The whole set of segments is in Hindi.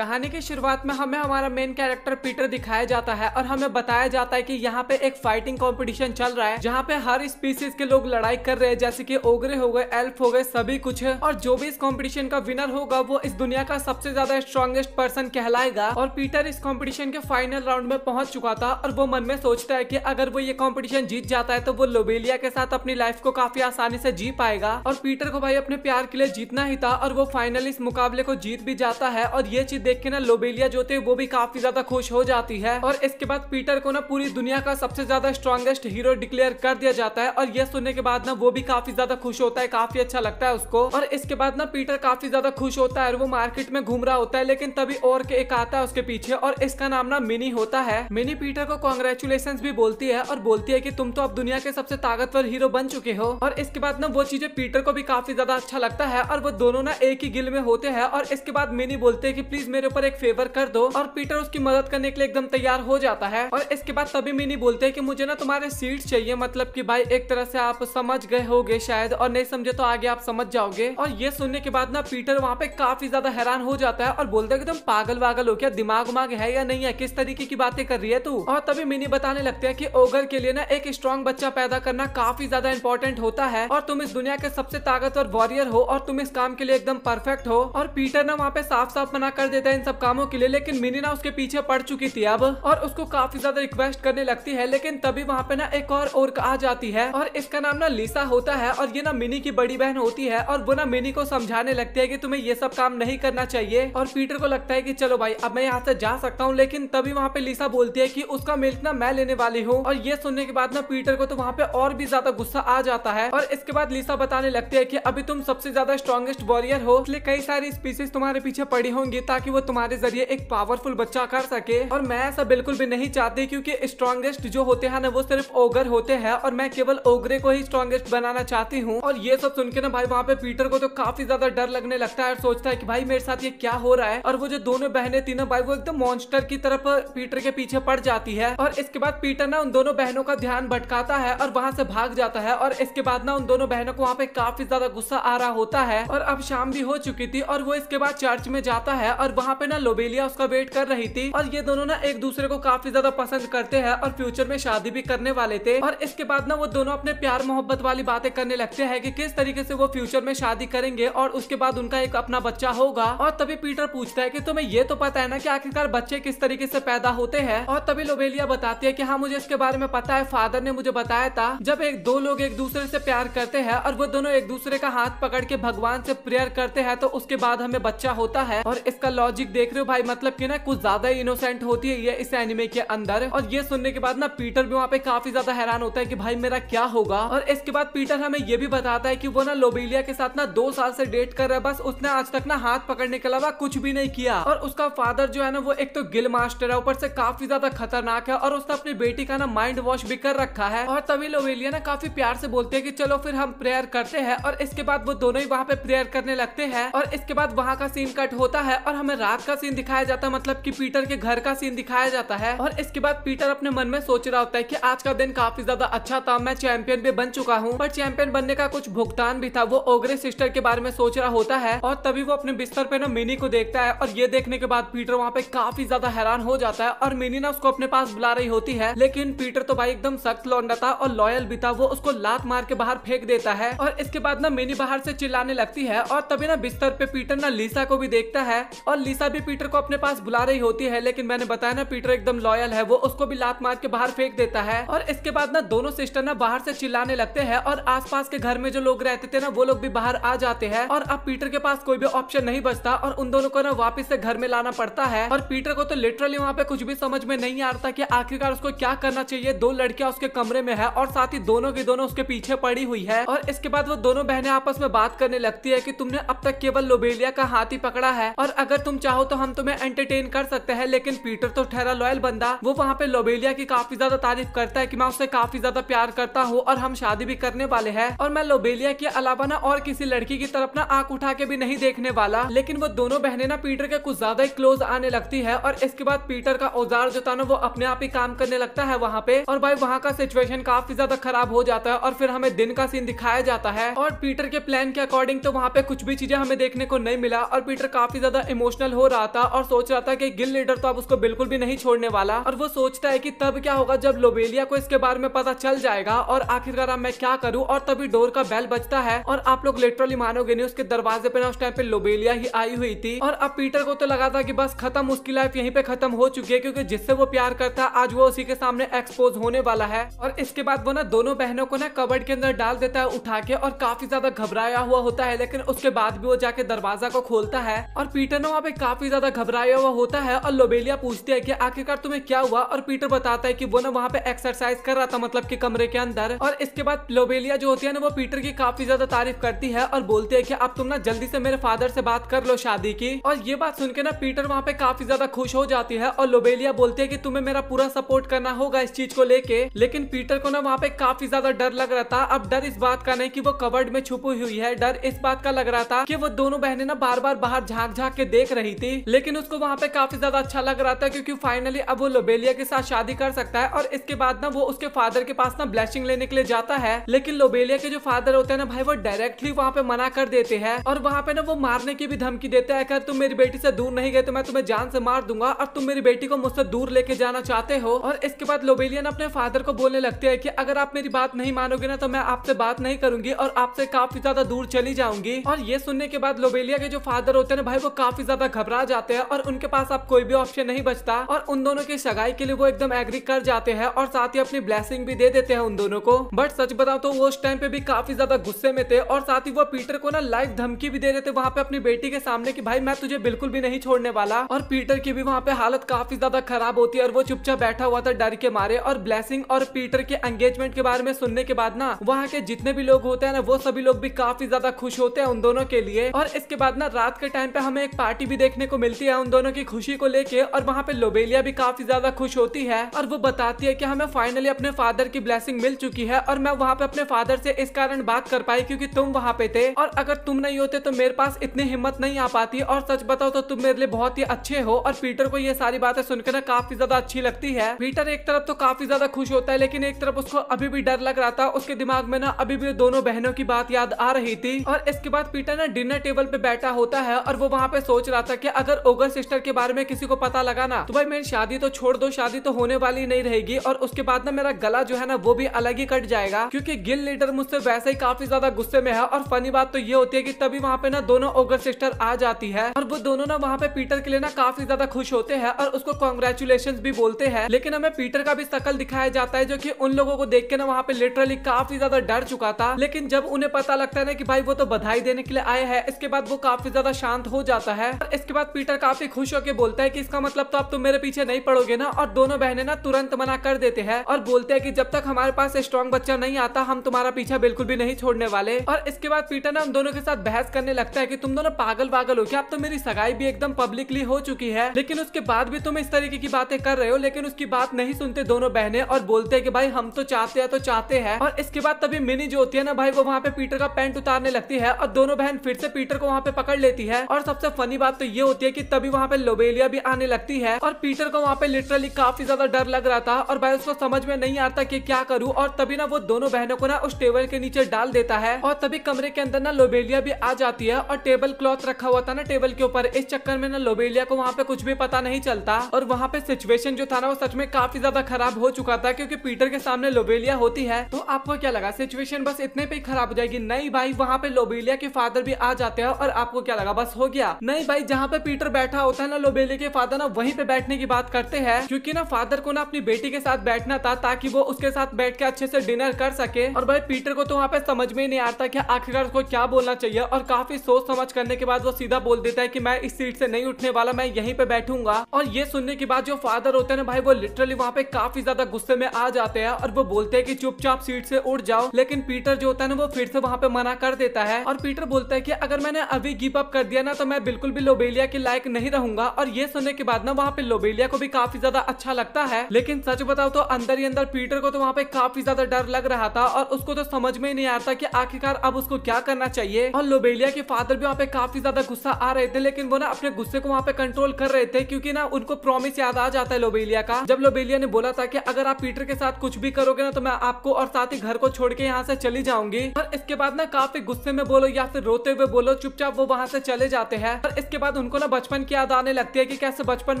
कहानी की शुरुआत में हमें हमारा मेन कैरेक्टर पीटर दिखाया जाता है और हमें बताया जाता है कि यहाँ पे एक फाइटिंग कंपटीशन चल रहा है जहाँ पे हर स्पीसीज के लोग लड़ाई कर रहे हैं, जैसे कि ओगरे हो गए, एल्फ हो गए, सभी कुछ है। और जो भी इस कंपटीशन का विनर होगा वो इस दुनिया का सबसे ज्यादा स्ट्रॉन्गेस्ट पर्सन कहलाएगा। और पीटर इस कंपटीशन के फाइनल राउंड में पहुंच चुका था और वो मन में सोचता है कि अगर वो ये कंपटीशन जीत जाता है तो वो लोबेलिया के साथ अपनी लाइफ को काफी आसानी से जी पाएगा। और पीटर को भाई अपने प्यार के लिए जीतना ही था और वो फाइनली इस मुकाबले को जीत भी जाता है। और ये चीज देख के ना लोबेलिया जो थे वो भी काफी ज्यादा खुश हो जाती है। और इसके बाद पीटर को ना पूरी दुनिया का सबसे ज्यादा स्ट्रॉन्गेस्ट हीरो डिक्लेयर कर दिया जाता है। और ये सुनने के बाद ना वो भी काफी ज्यादा खुश होता है, काफी अच्छा लगता है उसको। और इसके बाद ना पीटर काफी ज्यादा खुश होता है और वो मार्केट में घूम रहा होता है, लेकिन तभी और के एक आता है उसके पीछे और इसका नाम ना मिनी होता है। मिनी पीटर को कांग्रेचुलेशंस भी बोलती है और बोलती है कि तुम तो अब दुनिया के सबसे ताकतवर हीरो बन चुके हो। और इसके बाद ना वो चीजें पीटर को भी काफी ज्यादा अच्छा लगता है और वो दोनों ना एक ही गिल में होते हैं। और इसके बाद मिनी बोलते हैं कि प्लीज मेरे ऊपर एक फेवर कर दो और पीटर उसकी मदद करने के लिए एकदम तैयार हो जाता है। और इसके बाद तभी मिनी बोलते हैं कि मुझे ना तुम्हारे सीट्स चाहिए, मतलब कि भाई एक तरह से आप समझ गए होगे शायद, और नहीं समझे तो आगे आप समझ जाओगे। और ये सुनने के बाद ना पीटर वहाँ पे काफी ज्यादा हैरान हो जाता है और बोलता है कि तुम पागल वागल हो क्या, दिमाग उमाग है या नहीं है, किस तरीके की बातें कर रही है तू। और तभी मिनी बताने लगते हैं कि ओगर के लिए ना एक स्ट्रॉन्ग बच्चा पैदा करना काफी ज्यादा इंपॉर्टेंट होता है और तुम इस दुनिया के सबसे ताकतवर वॉरियर हो और तुम इस काम के लिए एकदम परफेक्ट हो। और पीटर ना वहाँ पे साफ साफ मना कर देता है इन सब कामों के लिए, लेकिन मिनी ना उसके पीछे पड़ चुकी थी अब और उसको काफी ज्यादा रिक्वेस्ट करने लगती है। लेकिन तभी वहाँ पे ना एक और आ जाती है और इसका नाम ना लिसा होता है और ये ना मिनी की बड़ी बहन होती है। और वो ना मिनी को समझाने लगती है कि तुम्हें ये सब काम नहीं करना चाहिए। और पीटर को लगता है कि चलो भाई अब मैं यहाँ से जा सकता हूँ, लेकिन तभी वहाँ पे लिसा बोलती है कि उसका मिल्क ना मैं लेने वाली हूँ। और ये सुनने के बाद ना पीटर को तो वहाँ पे और भी ज्यादा गुस्सा आ जाता है। और इसके बाद लिसा बताने लगती है कि अभी तुम सबसे ज्यादा स्ट्रॉन्गेस्ट वॉरियर हो, इसलिए कई सारी स्पीसीज तुम्हारे पीछे पड़ी होंगी ताकि वो तुम्हारे जरिए एक पावरफुल बच्चा कर सके। और मैं ऐसा बिल्कुल भी नहीं चाहती, क्योंकि स्ट्रॉन्गेस्ट जो होते हैं ना वो सिर्फ ओगर होते हैं और मैं केवल ओगरे को ही स्ट्रॉन्गेस्ट बनाना चाहती हूँ। और ये सब सुन के ना भाई वहाँ पे पीटर को तो काफी ज्यादा डर लगने लगता है और सोचता है कि भाई मेरे साथ ये क्या हो रहा है। और वो जो दोनों बहनें थी ना भाई वो एकदम मॉन्स्टर की तरफ पीटर के पीछे पड़ जाती है। और इसके बाद पीटर ना उन दोनों बहनों का ध्यान भटकाता है और वहाँ से भाग जाता है। और इसके बाद ना उन दोनों बहनों को वहाँ पे काफी ज्यादा गुस्सा आ रहा होता है और अब शाम भी हो चुकी थी। और वो इसके बाद चर्च में जाता है और वहाँ पे ना लोबेलिया उसका वेट कर रही थी और ये दोनों ना एक दूसरे को काफी ज्यादा पसंद करते हैं और फ्यूचर में शादी भी करने वाले थे। और इसके बाद ना वो दोनों अपने प्यार मोहब्बत वाली बातें करने लगते हैं कि किस तरीके से वो फ्यूचर में शादी करेंगे और उसके बाद उनका एक अपना बच्चा होगा। और तभी पीटर पूछता है कि तुम्हें ये तो पता है ना कि आखिरकार बच्चे किस तरीके से पैदा होते हैं। और तभी लोबेलिया बताती है कि हाँ मुझे इसके बारे में पता है, फादर ने मुझे बताया था। जब दो लोग एक दूसरे से प्यार करते हैं और वो दोनों एक दूसरे का हाथ पकड़ के भगवान से प्रेयर करते हैं तो उसके बाद हमें बच्चा होता है। और इसका लॉजिक देख रहे हो भाई, मतलब कि ना कुछ ज्यादा इनोसेंट होती है ये इस एनिमे के अंदर। और ये सुनने के बाद ना पीटर भी वहाँ पे काफी ज्यादा हैरान होता है कि भाई मेरा क्या होगा। और इसके बाद पीटर हमें ये भी बताता है कि वो ना लोबेलिया के साथ ना 2 साल से डेट कर रहा है, बस उसने आज तक ना हाथ पकड़ने के अलावा कुछ भी नहीं किया। और उसका फादर जो है ना वो एक तो गिल मास्टर है, ऊपर से काफी ज्यादा खतरनाक है और उसने अपनी बेटी का ना माइंड वॉश भी कर रखा है। और तभी लोबेलिया ना काफी प्यार से बोलते हैं कि चलो फिर हम प्रेयर करते हैं। और इसके बाद वो दोनों ही वहाँ पे प्रेयर करने लगते हैं। और इसके बाद वहाँ का सीन कट होता है और हमें रात का सीन दिखाया जाता है, मतलब कि पीटर के घर का सीन दिखाया जाता है। और इसके बाद पीटर अपने मन में सोच रहा होता है कि आज का दिन काफी ज्यादा अच्छा था, मैं चैंपियन भी बन चुका हूँ, पर चैंपियन बनने का कुछ भुगतान भी था। वो ओगरे सिस्टर के बारे में सोच रहा होता है और तभी वो अपने बिस्तर पे ना मिनी को देखता है। और ये देखने के बाद पीटर वहाँ पे काफी ज्यादा हैरान हो जाता है और मिनी ना उसको अपने पास बुला रही होती है, लेकिन पीटर तो भाई एकदम सख्त लौंडा था और लॉयल भी था, वो उसको लात मार के बाहर फेंक देता है। और इसके बाद ना मिनी बाहर से चिल्लाने लगती है और तभी ना बिस्तर पे पीटर ना लिसा को भी देखता है और लिसा भी पीटर को अपने पास बुला रही होती है, लेकिन मैंने बताया ना पीटर एकदम लॉयल है, वो उसको भी लात मार के बाहर फेंक देता है। और इसके बाद ना दोनों सिस्टर ना बाहर से चिल्लाने लगते हैं और आसपास के घर में जो लोग रहते थे ना वो लोग भी बाहर आ जाते हैं। और अब पीटर के पास कोई भी ऑप्शन नहीं बचता और उन दोनों को ना वापस से घर में लाना पड़ता है। और पीटर को तो लिटरली वहाँ पे कुछ भी समझ में नहीं आ रहा कि आखिरकार उसको क्या करना चाहिए। 2 लड़कियां उसके कमरे में है और साथ ही दोनों की दोनों उसके पीछे पड़ी हुई है। और इसके बाद वो दोनों बहनें आपस में बात करने लगती है कि तुमने अब तक केवल लोबेलिया का हाथ ही पकड़ा है और अगर तुम चाहो तो हम तुम्हें एंटरटेन कर सकते हैं। लेकिन पीटर तो ठहरा लॉयल बंदा, वो वहाँ पे लोबेलिया की काफी ज्यादा तारीफ करता है कि मैं उससे काफी ज्यादा प्यार करता हूँ और हम शादी भी करने वाले हैं और मैं लोबेलिया के अलावा ना और किसी लड़की की तरफ ना आंख उठा के भी नहीं देखने वाला। लेकिन वो दोनों बहनें ना पीटर के कुछ ज्यादा ही क्लोज आने लगती है और इसके बाद पीटर का औजार जो था ना वो अपने आप ही काम करने लगता है वहाँ पे। और भाई वहाँ का सिचुएशन काफी ज्यादा खराब हो जाता है और फिर हमें दिन का सीन दिखाया जाता है। और पीटर के प्लान के अकॉर्डिंग तो वहाँ पे कुछ भी चीजें हमें देखने को नहीं मिला और पीटर काफी ज्यादा इमोशनल इमोशनल हो रहा था और सोच रहा था कि गिल्ड लीडर तो अब उसको बिल्कुल भी नहीं छोड़ने वाला। और वो सोचता है कि तब क्या होगा जब लोबेलिया को इसके बारे में पता चल जाएगा और आखिरकार अब मैं क्या करूं। और तभी डोर का बेल बजता है और आप लोग लिटरली मानोगे नहीं, उसके दरवाजे पे ना उस टाइम पे लोबेलिया ही आई हुई थी। और अब पीटर को तो लगा था कि बस खत्म, उसकी लाइफ यहीं पे खत्म हो चुकी है, क्योंकि जिससे वो प्यार करता आज वो उसी के सामने एक्सपोज होने वाला है। और इसके बाद वो ना दोनों बहनों को ना कबर्ड के अंदर डाल देता है उठा के, और काफी ज्यादा घबराया हुआ होता है। लेकिन उसके बाद भी वो जाके दरवाजा को खोलता है और पीटर ना वहाँ पे काफी ज्यादा घबराया हुआ होता है। और लोबेलिया पूछती है कि आखिरकार तुम्हें क्या हुआ। और पीटर बताता है कि वो ना वहाँ पे एक्सरसाइज कर रहा था, मतलब कि कमरे के अंदर। और इसके बाद लोबेलिया जो होती है ना वो पीटर की काफी ज्यादा तारीफ करती है और बोलती है कि अब तुम ना जल्दी से मेरे फादर से बात कर लो शादी की। और ये बात सुन के ना पीटर वहाँ पे काफी ज्यादा खुश हो जाती है और लोबेलिया बोलती है कि तुम्हें मेरा पूरा सपोर्ट करना होगा इस चीज को लेके। लेकिन पीटर को ना वहाँ पे काफी ज्यादा डर लग रहा था। अब डर इस बात का नहीं कि वो कबर्ड में छुपी हुई है, डर इस बात का लग रहा था कि वो दोनों बहनें ना बार बार बाहर झांक झांक के देख रही थी। लेकिन उसको वहाँ पे काफी ज्यादा अच्छा लग रहा था, क्योंकि फाइनली अब वो लोबेलिया के साथ शादी कर सकता है। और इसके बाद ना वो उसके फादर के पास ना ब्लेसिंग लेने के लिए जाता है। लेकिन लोबेलिया के जो फादर होते हैं ना भाई, वो डायरेक्टली वहाँ पे मना कर देते हैं और वहाँ पे ना वो मारने की भी धमकी देते हैं। अगर तुम मेरी बेटी से दूर नहीं गए तो मैं तुम्हें जान से मार दूंगा, और तुम मेरी बेटी को मुझसे दूर लेके जाना चाहते हो। और इसके बाद लोबेलिया अपने फादर को बोलने लगते हैं कि अगर आप मेरी बात नहीं मानोगे ना तो मैं आपसे बात नहीं करूंगी और आपसे काफी ज्यादा दूर चली जाऊंगी। और ये सुनने के बाद लोबेलिया के जो फादर होते हैं ना भाई, वो काफी ज्यादा घबरा जाते हैं और उनके पास अब कोई भी ऑप्शन नहीं बचता। और उन दोनों की सगाई के लिए वो एकदम एग्री कर जाते हैं और साथ ही अपनी ब्लेसिंग भी दे देते हैं उन दोनों को। बट सच बताओ तो वो उस टाइम पे भी काफी ज्यादा गुस्से में थे और साथ ही वो पीटर को ना लाइव धमकी भी दे रहे थे वहाँ पे अपनी बेटी के सामने कि भाई मैं तुझे बिल्कुल भी नहीं छोड़ने वाला। और पीटर की भी वहाँ पे हालत काफी ज्यादा खराब होती है और वो चुपचाप बैठा हुआ था डर के मारे। और ब्लेसिंग और पीटर के एंगेजमेंट के बारे में सुनने के बाद ना वहाँ के जितने भी लोग होते हैं ना वो सभी लोग भी काफी ज्यादा खुश होते हैं उन दोनों के लिए। और इसके बाद ना रात के टाइम पे हमें एक पार्टी भी देखने को मिलती है उन दोनों की खुशी को लेके। और वहाँ पे लोबेलिया भी काफी ज्यादा खुश होती है और वो बताती है कि हमें फाइनली अपने फादर की ब्लेसिंग मिल चुकी है और मैं वहाँ पे अपने फादर से इस कारण बात कर पाई क्योंकि तुम वहाँ पे थे, और अगर तुम नहीं होते तो मेरे पास इतनी हिम्मत नहीं आ पाती। और सच बताओ तो तुम मेरे लिए बहुत ही अच्छे हो। और पीटर को ये सारी बातें सुनकर ना काफी ज्यादा अच्छी लगती है। पीटर एक तरफ तो काफी ज्यादा खुश होता है, लेकिन एक तरफ उसको अभी भी डर लग रहा था। उसके दिमाग में ना अभी भी दोनों बहनों की बात याद आ रही थी। और इसके बाद पीटर ना डिनर टेबल पे बैठा होता है और वो वहाँ पे सोच रहा था कि अगर ओगर सिस्टर के बारे में किसी को पता लगा ना तो भाई मेरी शादी तो छोड़ दो, शादी तो होने वाली नहीं रहेगी। और उसके बाद ना मेरा गला जो है ना वो भी अलग ही कट जाएगा, क्योंकि गिल्ड लीडर मुझसे वैसे ही काफी ज्यादा गुस्से में है। और फनी बात तो ये होती है कि तभी वहाँ पे ना दोनों ओगर सिस्टर आ जाती है और वो दोनों ना वहाँ पे पीटर के लिए ना काफी ज्यादा खुश होते हैं और उसको कॉन्ग्रेचुलेशन भी बोलते हैं। लेकिन हमें पीटर का भी शकल दिखाया जाता है जो कि उन लोगों को देख के ना वहाँ पे लिटरली काफी ज्यादा डर चुका था। लेकिन जब उन्हें पता लगता है ना कि भाई वो तो बधाई देने के लिए आए हैं, इसके बाद वो काफी ज्यादा शांत हो जाता है। और इसके बाद पीटर काफी खुश होकर बोलता है कि इसका मतलब तो अब तुम मेरे पीछे नहीं पड़ोगे ना। और दोनों बहनें ना तुरंत मना कर देते हैं और बोलते हैं कि जब तक हमारे पास स्ट्रॉन्ग बच्चा नहीं आता हम तुम्हारा पीछा बिल्कुल भी नहीं छोड़ने वाले। और इसके बाद पीटर ना उन दोनों के साथ बहस करने लगता है कि तुम दोनों पागल पागल हो क्या, अब तो मेरी सगाई भी एकदम पब्लिकली हो चुकी है, लेकिन उसके बाद भी तुम इस तरीके की बातें कर रहे हो। लेकिन उसकी बात नहीं सुनते दोनों बहनें और बोलते हैं कि भाई हम तो चाहते हैं तो चाहते हैं। और इसके बाद तभी मिनी जो होती है ना भाई, वो वहाँ पे पीटर का पैंट उतारने लगती है और दोनों बहन फिर से पीटर को वहाँ पे पकड़ लेती है। और सबसे फनी बात तो ये होती है कि तभी वहाँ पे लोबेलिया भी आने लगती है और पीटर को वहाँ पे लिटरली काफी ज्यादा डर लग रहा था और भाई उसको समझ में नहीं आता कि क्या करूँ। और तभी ना वो दोनों बहनों को ना उस टेबल के नीचे डाल देता है और तभी कमरे के अंदर ना लोबेलिया भी आ जाती है और टेबल क्लॉथ रखा हुआ था ना टेबल के ऊपर, इस चक्कर में ना लोबेलिया को वहाँ पे कुछ भी पता नहीं चलता। और वहाँ पे सिचुएशन जो था ना वो सच में काफी ज्यादा खराब हो चुका था, क्योंकि पीटर के सामने लोबेलिया होती है। तो आपको क्या लगा सिचुएशन बस इतने पे ही खराब हो जाएगी? नहीं भाई, वहाँ पे लोबेलिया के फादर भी आ जाते हैं। और आपको क्या लगा बस हो गया? नहीं भाई, जहाँ पे पीटर बैठा होता है ना लोबेलिया के फादर ना वहीं पे बैठने की बात करते हैं, क्योंकि ना फादर को ना अपनी बेटी के साथ बैठना था ताकि वो उसके साथ बैठ के अच्छे से डिनर कर सके। और भाई पीटर को तो वहाँ पे समझ में ही नहीं आता कि आखिरकार उसको क्या बोलना चाहिए। और काफी सोच समझ करने के बाद वो सीधा बोल देता है कि मैं इस सीट से नहीं उठने वाला, मैं यहीं पे बैठूंगा। और ये सुनने के बाद जो फादर होते हैं ना भाई, वो लिटरली वहाँ पे काफी ज्यादा गुस्से में आ जाते हैं और वो बोलते हैं कि चुपचाप सीट से उठ जाओ। लेकिन पीटर जो होता है ना वो फिर से वहाँ पे मना कर देता है और पीटर बोलता है कि अगर मैंने अभी गिव अप कर दिया ना तो मैं बिल्कुल भी लोबेलिया के लायक नहीं रहूंगा। और ये सुनने के बाद ना वहाँ पे लोबेलिया को भी काफी ज्यादा अच्छा लगता है। लेकिन सच बताओ तो अंदर ही अंदर पीटर को तो वहाँ पे काफी ज्यादा डर लग रहा था और उसको तो समझ में ही नहीं आता कि आखिरकार अब उसको क्या करना चाहिए। और लोबेलिया के फादर भी वहाँ पे काफी ज्यादा गुस्सा आ रहे थे, लेकिन वो ना अपने गुस्से को वहाँ पे कंट्रोल कर रहे थे, क्योंकि ना उनको प्रॉमिस याद आ जाता है लोबेलिया का, जब लोबेलिया ने बोला था कि अगर आप पीटर के साथ कुछ भी करोगे ना तो मैं आपको और साथ ही घर को छोड़ के यहाँ से चली जाऊंगी। और इसके बाद ना काफी गुस्से में बोलो या फिर रोते हुए बोलो, चुपचाप वो वहाँ से चले जाते हैं। और इसके बाद बाद उनको ना बचपन की याद आने लगती है कि कैसे बचपन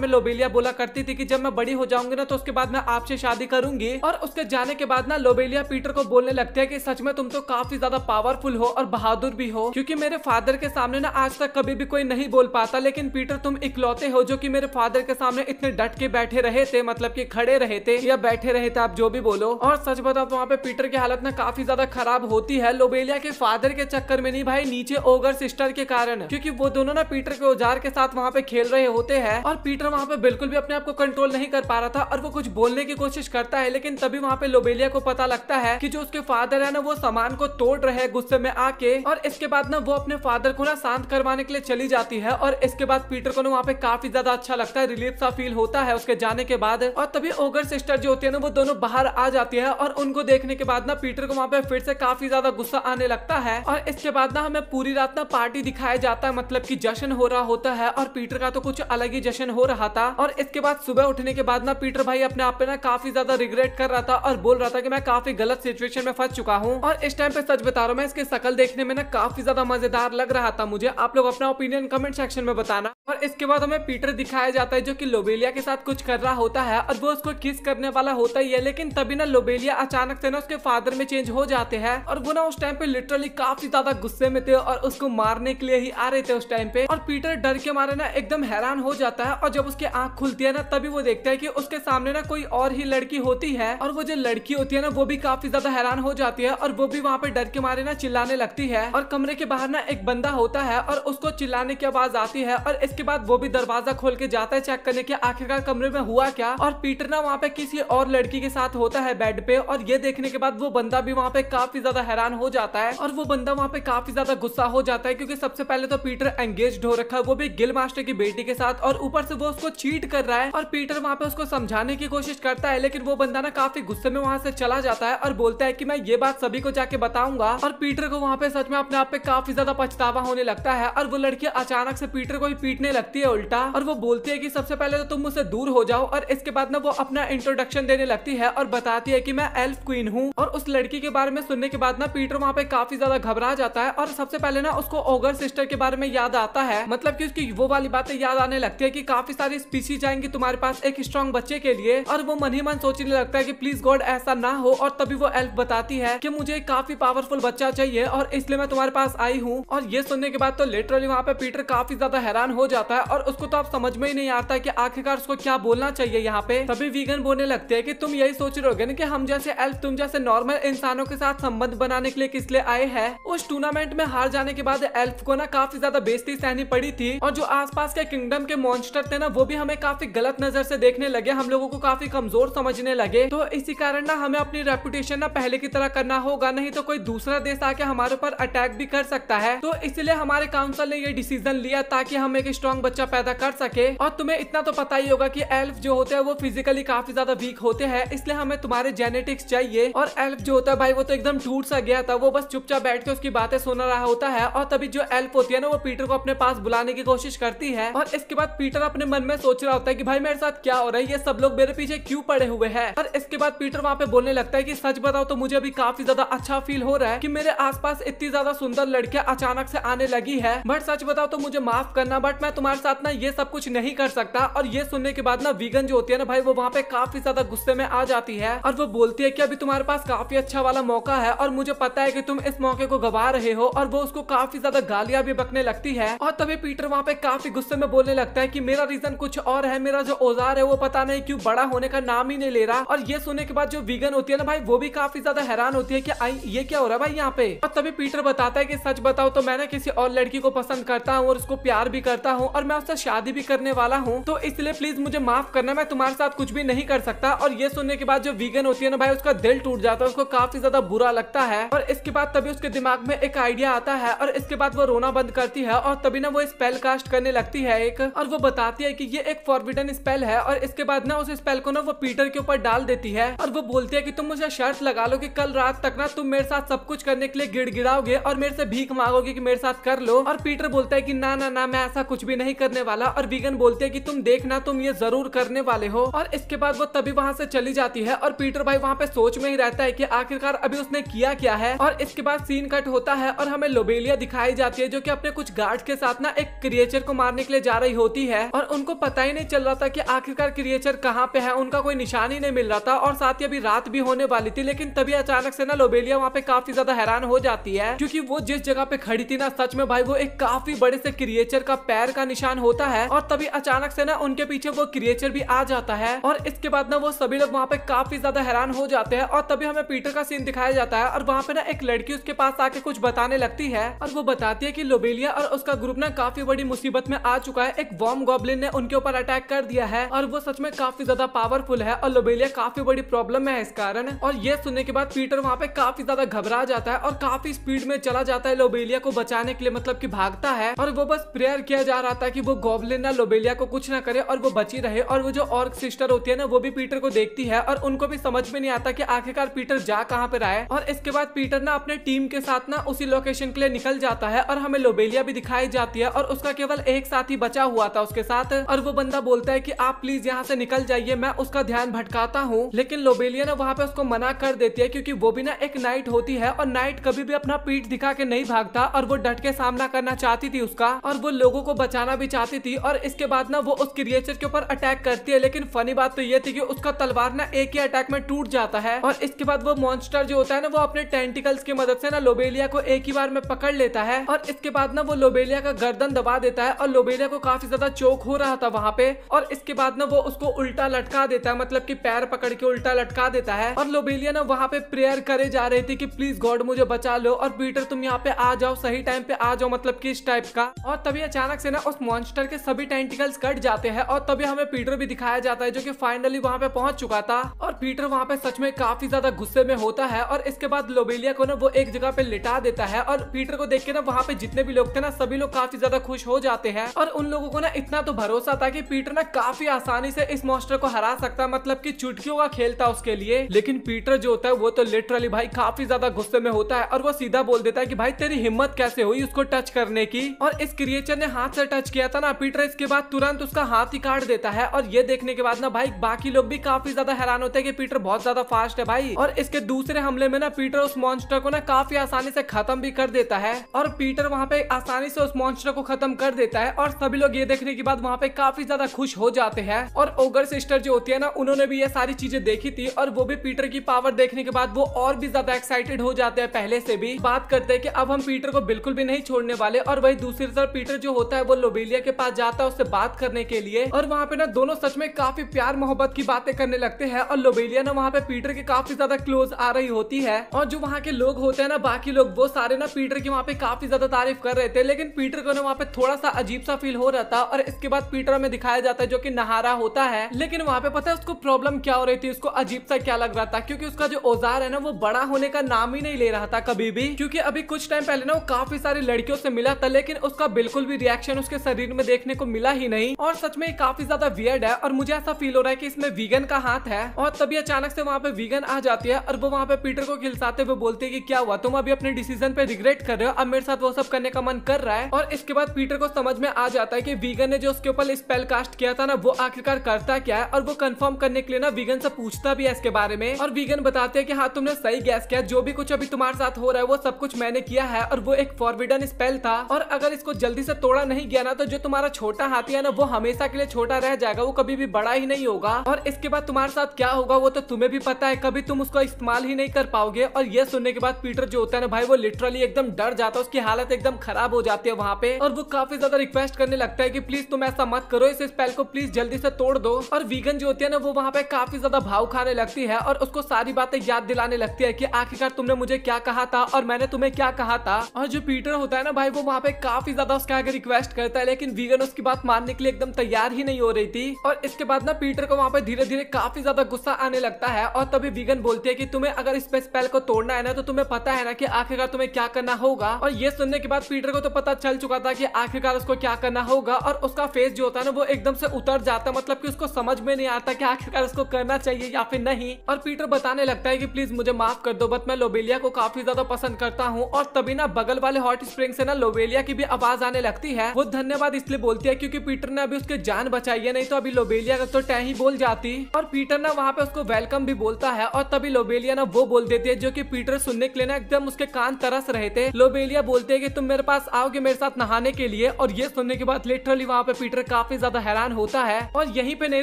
में लोबेलिया बोला करती थी कि जब मैं बड़ी हो जाऊंगी ना तो उसके बाद मैं आपसे शादी करूंगी। और उसके जाने के बाद ना लोबेलिया पीटर को बोलने लगती है कि सच में तुम तो काफी ज्यादा पावरफुल हो और बहादुर भी हो, क्योंकि मेरे फादर के सामने ना आज तक कभी भी कोई नहीं बोल पाता, लेकिन पीटर तुम इकलौते हो जो कि मेरे फादर के सामने इतने डट के बैठे रहे थे, मतलब कि खड़े रहे थे या बैठे रहे थे, आप जो भी बोलो। और सच बताओ तो वहाँ पे पीटर की हालत ना काफी ज्यादा खराब होती है, लोबेलिया के फादर के चक्कर में नहीं भाई, नीचे ओगर सिस्टर के कारण, क्योंकि वो दोनों ना पीटर के औजार के साथ वहाँ पे खेल रहे होते हैं और पीटर वहाँ पे बिल्कुल भी अपने आप को कंट्रोल नहीं कर पा रहा था और वो कुछ बोलने की कोशिश करता है, लेकिन तभी वहाँ पे लोबेलिया को पता लगता है कि जो उसके फादर है ना वो सामान को तोड़ रहे हैं गुस्से में आके। और इसके बाद ना वो अपने फादर को ना शांत करवाने के लिए चली जाती है और इसके बाद पीटर को ना वहाँ पे काफी ज्यादा अच्छा लगता है, रिलीफ सा फील होता है उसके जाने के बाद। और तभी ओगर सिस्टर जो होती है ना वो दोनों बाहर आ जाती है और उनको देखने के बाद ना पीटर को वहाँ पे फिर से काफी ज्यादा गुस्सा आने लगता है। और इसके बाद ना हमें पूरी रात ना पार्टी दिखाया जाता है, मतलब कि जश्न हो रहा होता है और पीटर का तो कुछ अलग ही जश्न हो रहा था। और इसके बाद सुबह उठने के बाद ना पीटर भाई अपने आप पे ना काफी ज्यादा रिग्रेट कर रहा था और बोल रहा था कि मैं काफी गलत सिचुएशन में फंस चुका हूँ। और इस टाइम पे सच बता रहा हूँ मैं, इसकी शक्ल देखने में ना काफी ज्यादा मजेदार लग रहा था मुझे। आप लोग अपना ओपिनियन कमेंट सेक्शन में बताना। और इसके बाद हमें पीटर दिखाया जाता है जो कि लोबेलिया के साथ कुछ कर रहा होता है और वो उसको किस करने वाला होता ही है, लेकिन तभी ना लोबेलिया अचानक से ना उसके फादर में चेंज हो जाते हैं और वो ना उस टाइम पे लिटरली काफी ज्यादा गुस्से में थे और उसको मारने के लिए ही आ रहे थे उस टाइम पे। और पीटर डर के मारे ना एकदम हैरान हो जाता है और जब उसकी आंख खुलती है ना तभी वो देखता है कि उसके सामने ना कोई और ही लड़की होती है और वो जो लड़की होती है ना वो भी काफी ज्यादा हैरान हो जाती है और वो भी वहाँ पे डर के मारे ना चिल्लाने लगती है। और कमरे के बाहर ना एक बंदा होता है और उसको चिल्लाने की आवाज आती है और इसके बाद वो भी दरवाजा खोल के जाता है चेक करने के आखिरकार कमरे में हुआ क्या। और पीटर ना वहाँ पे किसी और लड़की के साथ होता है बेड पे और ये देखने के बाद वो बंदा भी वहाँ पे काफी ज्यादा हैरान हो जाता है और वो बंदा वहाँ पे काफी ज्यादा गुस्सा हो जाता है, क्योंकि सबसे पहले तो पीटर एंगेज्ड हो रखा है वो भी गिल मास्टर की बेटी के साथ और ऊपर से वो उसको चीट कर रहा है। और पीटर वहाँ पे उसको समझाने की कोशिश करता है, लेकिन वो बंदा ना काफी गुस्से में वहाँ से चला जाता है और बोलता है कि मैं ये बात सभी को जाके बताऊंगा। और पीटर को वहाँ पे सच में अपने आप पे काफी ज्यादा पछतावा होने लगता है और वो लड़की अचानक से पीटर को ही पीटने लगती है उल्टा और वो बोलती है कि सबसे पहले तो तुम मुझसे दूर हो जाओ। और इसके बाद ना वो अपना इंट्रोडक्शन देने लगती है और बताती है कि मैं एल्फ क्वीन हूँ। और उस लड़की के बारे में सुनने के बाद ना पीटर वहाँ पे काफी ज्यादा घबरा जाता है और सबसे पहले ना उसको ओगर सिस्टर के बारे में याद आता है, मतलब कि उसकी वो वाली बातें याद आने लगती है कि काफी सारी स्पीशीज आएंगी तुम्हारे पास एक स्ट्रॉन्ग बच्चे के लिए। और वो मन ही मन सोचने लगता है कि प्लीज गॉड ऐसा ना हो। और तभी वो एल्फ बताती है कि मुझे काफी पावरफुल बच्चा चाहिए और इसलिए मैं तुम्हारे पास आई हूँ। और ये सुनने के बाद तो लिटरली वहाँ पे पीटर काफी ज्यादा हैरान हो जाता है और उसको तो अब समझ में ही नहीं आता है कि आखिरकार उसको क्या बोलना चाहिए यहाँ पे। तभी वीगन बोलने लगते हैं कि तुम यही सोच रहे होगे ना कि हम जैसे एल्फ तुम जैसे नॉर्मल इंसानों के साथ संबंध बनाने के लिए किस लिए आए हैं। उस टूर्नामेंट में हार जाने के बाद एल्फ को ना काफी ज्यादा बेइज्जती सहनी पड़ी थी और जो आसपास के किंगडम के मॉन्स्टर थे ना वो भी हमें काफी गलत नजर से देखने लगे, हम लोगों को काफी कमजोर समझने लगे। तो इसी कारण ना हमें अपनी रेपुटेशन ना पहले की तरह करना होगा, नहीं तो कोई दूसरा देश आके हमारे ऊपर अटैक भी कर सकता है। तो इसलिए हमारे काउंसिल ने ये डिसीजन लिया ताकि हम एक स्ट्रॉन्ग बच्चा पैदा कर सके। और तुम्हें इतना तो पता ही होगा कि एल्फ जो होते हैं वो फिजिकली काफी ज्यादा वीक होते हैं, इसलिए हमें तुम्हारे जेनेटिक्स चाहिए। और एल्फ जो होता है भाई वो तो एकदम टूट सा गया था, वो बस चुपचाप बैठ के उसकी बातें सुन रहा होता है। और तभी जो एल्फ होती है ना वो पीटर को अपने पास बुलाने की कोशिश करती है और इसके बाद पीटर अपने मन में सोच रहा होता है कि भाई मेरे साथ क्या हो रहा है, ये सब लोग मेरे पीछे क्यों पड़े हुए हैं। और इसके बाद पीटर वहाँ पे बोलने लगता है कि सच बताओ तो मुझे अभी काफी ज्यादा अच्छा फील हो रहा है कि मेरे आसपास इतनी ज्यादा सुंदर लड़कियां अचानक से आने लगी है, बट सच बताओ तो मुझे माफ करना, बट मैं तुम्हारे साथ ना ये सब कुछ नहीं कर सकता। और ये सुनने के बाद ना वीगन जो होती है ना भाई वो वहाँ पे काफी ज्यादा गुस्से में आ जाती है और वो बोलती है कि अभी तुम्हारे पास काफी अच्छा वाला मौका है और मुझे पता है कि तुम इस मौके को गवा रहे हो। और वो उसको काफी ज्यादा गालियां भी बकने लगती है। और तभी पीटर वहाँ पे काफी गुस्से में बोलने लगता है कि मेरा रीजन कुछ और है, मेरा जो औजार है वो पता नहीं क्यों बड़ा होने का नाम ही नहीं ले रहा। और ये सुनने के बाद जो वीगन होती है ना भाई वो भी काफी ज्यादा हैरान होती है कि ये क्या हो रहा है भाई यहाँ पे। और तभी पीटर बताता है कि सच बताओ तो मैं ना किसी और लड़की को पसंद करता हूँ और उसको प्यार भी करता हूँ और मैं उससे शादी भी करने वाला हूँ, तो इसलिए प्लीज मुझे माफ करना, मैं तुम्हारे साथ कुछ भी नहीं कर सकता। और ये सुनने के बाद जो वीगन होती है ना भाई उसका दिल टूट जाता है, उसको काफी ज्यादा बुरा लगता है। और इसके बाद तभी उसके दिमाग में एक आइडिया आता है और इसके बाद वो रोना बंद करती है और तभी ना वो स्पेल कास्ट करने लगती है एक, और वो बताती है कि ये एक फॉरबिडन स्पेल है। और इसके बाद ना उस स्पेल को ना वो पीटर के ऊपर डाल देती है और वो बोलती है कि तुम मुझे शर्त लगा लो कि कल रात तक ना तुम मेरे साथ सब कुछ करने के लिए गिड़गिड़ाओगे और मेरे से भीख मांगोगे कि मेरे साथ कर लो। और पीटर बोलता है कि ना ना ना मैं ऐसा कुछ भी नहीं करने वाला। और वीगन बोलते हैं कि तुम देखना, तुम ये जरूर करने वाले हो। और इसके बाद वो तभी वहाँ से चली जाती है और पीटर भाई वहाँ पे सोच में ही रहता है कि आखिरकार अभी उसने किया क्या है। और इसके बाद सीन कट होता है और हमें लोबेलिया दिखाई जाती है जो कि अपने कुछ गार्ड्स के साथ ना एक क्रिएचर को मारने के लिए जा रही होती है। और उनको पता ही नहीं चल रहा था कि आखिरकार क्रिएचर कहाँ पे है, उनका कोई निशान ही नहीं मिल रहा था। और साथ ही अभी रात भी होने वाली थी। लेकिन तभी अचानक से ना लोबेलिया वहाँ पे काफी ज्यादा हैरान हो जाती है क्योंकि वो जिस जगह पे खड़ी थी ना, सच में भाई वो एक काफी बड़े से क्रिएचर का पैर का निशान होता है। और तभी अचानक से ना उनके पीछे वो क्रिएचर भी आ जाता है। और इसके बाद ना वो सभी लोग वहाँ पे काफी ज्यादा हैरान हो जाते हैं। और तभी हमें पीटर का सीन दिखाया जाता है और वहाँ पे ना एक लड़की उसके पास आके कुछ बताने लगती है। और वो बताती है कि लोबेलिया और उसका ग्रुप ना काफी बड़ी मुसीबत में आ चुका है। एक वॉर्म गॉब्लिन ने उनके ऊपर अटैक कर दिया है और वो सच में काफी ज्यादा पावरफुल है और लोबेलिया काफी बड़ी प्रॉब्लम में है इस कारण। और ये सुनने के बाद पीटर वहाँ पे काफी ज्यादा घबरा जाता है और काफी स्पीड में चला जाता है लोबेलिया को बचाने के लिए, मतलब कि भागता है। और वो बस प्रेयर किया जा रहा था कि वो गॉब्लिन ना लोबेलिया को कुछ ना करे और वो बची रहे। और वो जो ऑर्क सिस्टर होती है ना, वो भी पीटर को देखती है और उनको भी समझ में नहीं आता कि आखिरकार पीटर जा कहाँ पे रहा है। और इसके बाद पीटर ना अपने टीम के साथ ना उसी लोकेशन के लिए निकल जाता है और हमें लोबेलिया भी दिखाई जाती है और उसका केवल एक साथी बचा हुआ था उसके साथ। और वो बंदा बोलता है कि आप प्लीज यहाँ से निकल जाइए, मैं उसका ध्यान भटकाता हूँ। लेकिन लोबेलिया ना वहाँ पे उसको मना कर देती है क्योंकि वो भी ना एक नाइट होती है और नाइट कभी भी अपना पीठ दिखा के नहीं भागता और वो डट के सामना करना चाहती थी उसका और वो लोगों को बचाना भी चाहती थी। और इसके बाद ना वो उस क्रिएचर के ऊपर अटैक करती है। लेकिन फनी बात तो ये थी कि उसका तलवार ना एक ही अटैक में टूट जाता है। और इसके बाद वो मॉन्स्टर जो होता है ना, वो अपने टेंटिकल्स की मदद से ना लोबेलिया को एक ही बार में पकड़ लेता है। और इसके बाद ना वो लोबेलिया का गर्दन दबा देता है और लोबेलिया को काफी ज्यादा चोक हो रहा था वहाँ पे। और इसके बाद ना वो उसको उल्टा लटका देता है, मतलब कि पैर पकड़ के उल्टा लटका देता है। और लोबेलिया ना वहाँ पे प्रेयर करे जा रही थी कि प्लीज गॉड मुझे बचा लो और पीटर तुम यहाँ पे आ जाओ, सही टाइम पे आ जाओ, मतलब कि इस टाइप का। और तभी अचानक से ना उस मॉन्स्टर के सभी टेंटिकल्स कट जाते हैं और तभी हमें पीटर भी दिखाया जाता है जो कि फाइनली वहाँ पे पहुंच चुका था। और पीटर वहाँ पे सच में काफी ज्यादा गुस्से में होता है। और इसके बाद लोबेलिया को ना वो एक जगह पे लिटा देता है और पीटर को देख के ना वहाँ पे जितने भी लोग थे ना, सभी लोग काफी ज्यादा खुश हो जाते हैं। और उन लोगों को ना इतना तो भरोसा था कि पीटर ना काफी आसानी से इस मॉन्स्टर को हरा सकता, मतलब कि चुटकियों का खेल था उसके लिए। लेकिन पीटर जो होता है वो तो लिटरली भाई काफी ज्यादा गुस्से में होता है और वो सीधा बोल देता है कि भाई तेरी हिम्मत कैसे हुई उसको टच करने की। और इस क्रिएचर ने हाथ से टच किया था ना, पीटर इसके बाद तुरंत उसका हाथ ही काट देता है। और ये देखने के बाद ना भाई बाकी लोग भी काफी ज्यादा हैरान होते हैं कि पीटर बहुत ज्यादा फास्ट है भाई। और इसके दूसरे हमले में ना पीटर उस मॉन्स्टर को ना काफी आसानी से खत्म भी कर देता है। और पीटर वहाँ पे आसानी से उस मॉन्स्टर को खत्म कर देता है और सभी लोग ये देखने के बाद वहाँ पे काफी ज्यादा खुश हो जाते हैं। और ओगर सिस्टर जो होती है ना, उन्होंने भी ये सारी चीजें देखी थी और वो भी पीटर की पावर देखने के बाद वो और भी ज्यादा एक्साइटेड हो जाते हैं पहले से भी। बात करते हैं कि अब हम पीटर को बिल्कुल भी नहीं छोड़ने वाले। और वही दूसरी तरफ पीटर जो होता है वो लोबेलिया के पास जाता है उससे बात करने के लिए। और वहाँ पे ना दोनों सच में काफी प्यार मोहब्बत की बातें करने लगते हैं। और लोबेलिया ना वहाँ पे पीटर के काफी ज्यादा क्लोज आ रही होती है। और जो वहाँ के लोग होते हैं ना, बाकी लोग, वो सारे ना पीटर की वहाँ पे काफी ज्यादा तारीफ कर रहे थे। लेकिन पीटर को ना वहाँ पे थोड़ा सा अजीब सा फील हो रहा था। और इसके बाद पीटर में दिखाया जाता है जो कि नहा रहा होता है। लेकिन वहाँ पे पता है उसको प्रॉब्लम क्या हो रही थी, उसको अजीब सा क्या लग रहा था, क्योंकि उसका जो औजार है ना वो बड़ा होने का नाम ही नहीं ले रहा था कभी भी। क्योंकि अभी कुछ टाइम पहले ना वो काफी सारी लड़कियों से मिला था लेकिन उसका बिल्कुल भी रिएक्शन उसके शरीर में देखने को मिला ही नहीं। और सच में काफी ज्यादा वियर्ड है और मुझे ऐसा फील हो रहा है कि इसमें वीगन का हाथ है। और तभी अचानक से वहाँ पे वीगन आ जाती है और वो वहाँ पे पीटर को खिलसाते हुए बोलती है कि क्या हुआ, तुम अभी अपने डिसीजन पे रिग्रेट कर रहे हो, अब मेरे साथ वो सब करने का मन कर रहा है। और इसके बाद पीटर को समझ में आ जाता है कि वीगन ने जो उसके ऊपर स्पेल कास्ट किया था ना, वो आखिरकार करता क्या है। और वो कंफर्म करने के लिए ना वीगन से पूछता भी है इसके बारे में। और वीगन बताते हैं कि हाँ तुमने सही गैस किया, जो भी कुछ अभी तुम्हारे साथ हो रहा है वो सब कुछ मैंने किया है और वो एक फॉरबिडन स्पेल था। और अगर इसको जल्दी से तोड़ा नहीं गया ना, तो जो तुम्हारा छोटा हाथी है ना वो हमेशा के लिए छोटा रह जाएगा, वो कभी भी बड़ा ही नहीं होगा। और इसके बाद तुम्हारे साथ क्या होगा वो तो तुम्हें भी पता है, कभी तुम उसको इस्तेमाल ही नहीं कर पाओगे। और ये सुनने के बाद पीटर जो होता है ना भाई, वो लिटरली एकदम डर जाता है, उसकी हालत एकदम खराब हो जाती है वहाँ पे। और वो काफी ज्यादा रिक्वेस्ट करने लगता है कि प्लीज तुम ऐसा मत करो, इस स्पेल को प्लीज जल्दी से तोड़ दो। और वीगन जो होती है ना वो वहाँ पे काफी ज्यादा भाव खाने लगती है और उसको सारी बातें याद दिलाने लगती है कि आखिरकार तुमने मुझे क्या कहा था और मैंने तुम्हें क्या कहा था। और जो पीटर होता है ना भाई, वो वहाँ पे काफी ज्यादा उसके आगे रिक्वेस्ट करता है लेकिन वीगन उसकी बात मानने के लिए एकदम तैयार ही नहीं हो रही थी। और इसके बाद ना पीटर को वहाँ पे धीरे धीरे काफी ज्यादा गुस्सा आने लगता है। और तभी वीगन बोलती है कि तुम्हें अगर इस स्पेल को तोड़ना है ना, तो तुम्हें पता है ना कि आखिरकार तुम्हें क्या करना होगा। और ये सुनने के बाद पीटर को तो पता चल चुका था कि आखिरकार उसको क्या करना होगा। और उसका फेस जो होता है ना वो एकदम से उतर जाता है, मतलब कि उसको समझ में नहीं आता कि आखिरकार उसको करना चाहिए या फिर नहीं। और पीटर बताने लगता है कि प्लीज मुझे माफ कर दो, बट मैं लोबेलिया को काफी ज्यादा पसंद करता हूँ। और तभी ना बगल वाले हॉट स्प्रिंग से ना लोबेलिया की भी आवाज आने लगती है। वो धन्यवाद इसलिए बोलती है क्योंकि पीटर ने अभी उसके जान बचाई है, नहीं तो अभी लोबेलिया का तो टैं ही बोल जाती। और पीटर ना वहाँ पे उसको वेलकम भी बोलता है और तभी लोबेलिया ना वो बोल देती है जो कि पीटर सुनने के लिए ना एकदम उसके कान तरस रहे थे। लोबेलिया बोलते है कि तुम मेरे पास आओगे मेरे साथ नहाने के लिए, और ये सुनने के बाद लिटरली वहाँ पे पीटर काफी ज्यादा हैरान होता है। और यहीं पे नहीं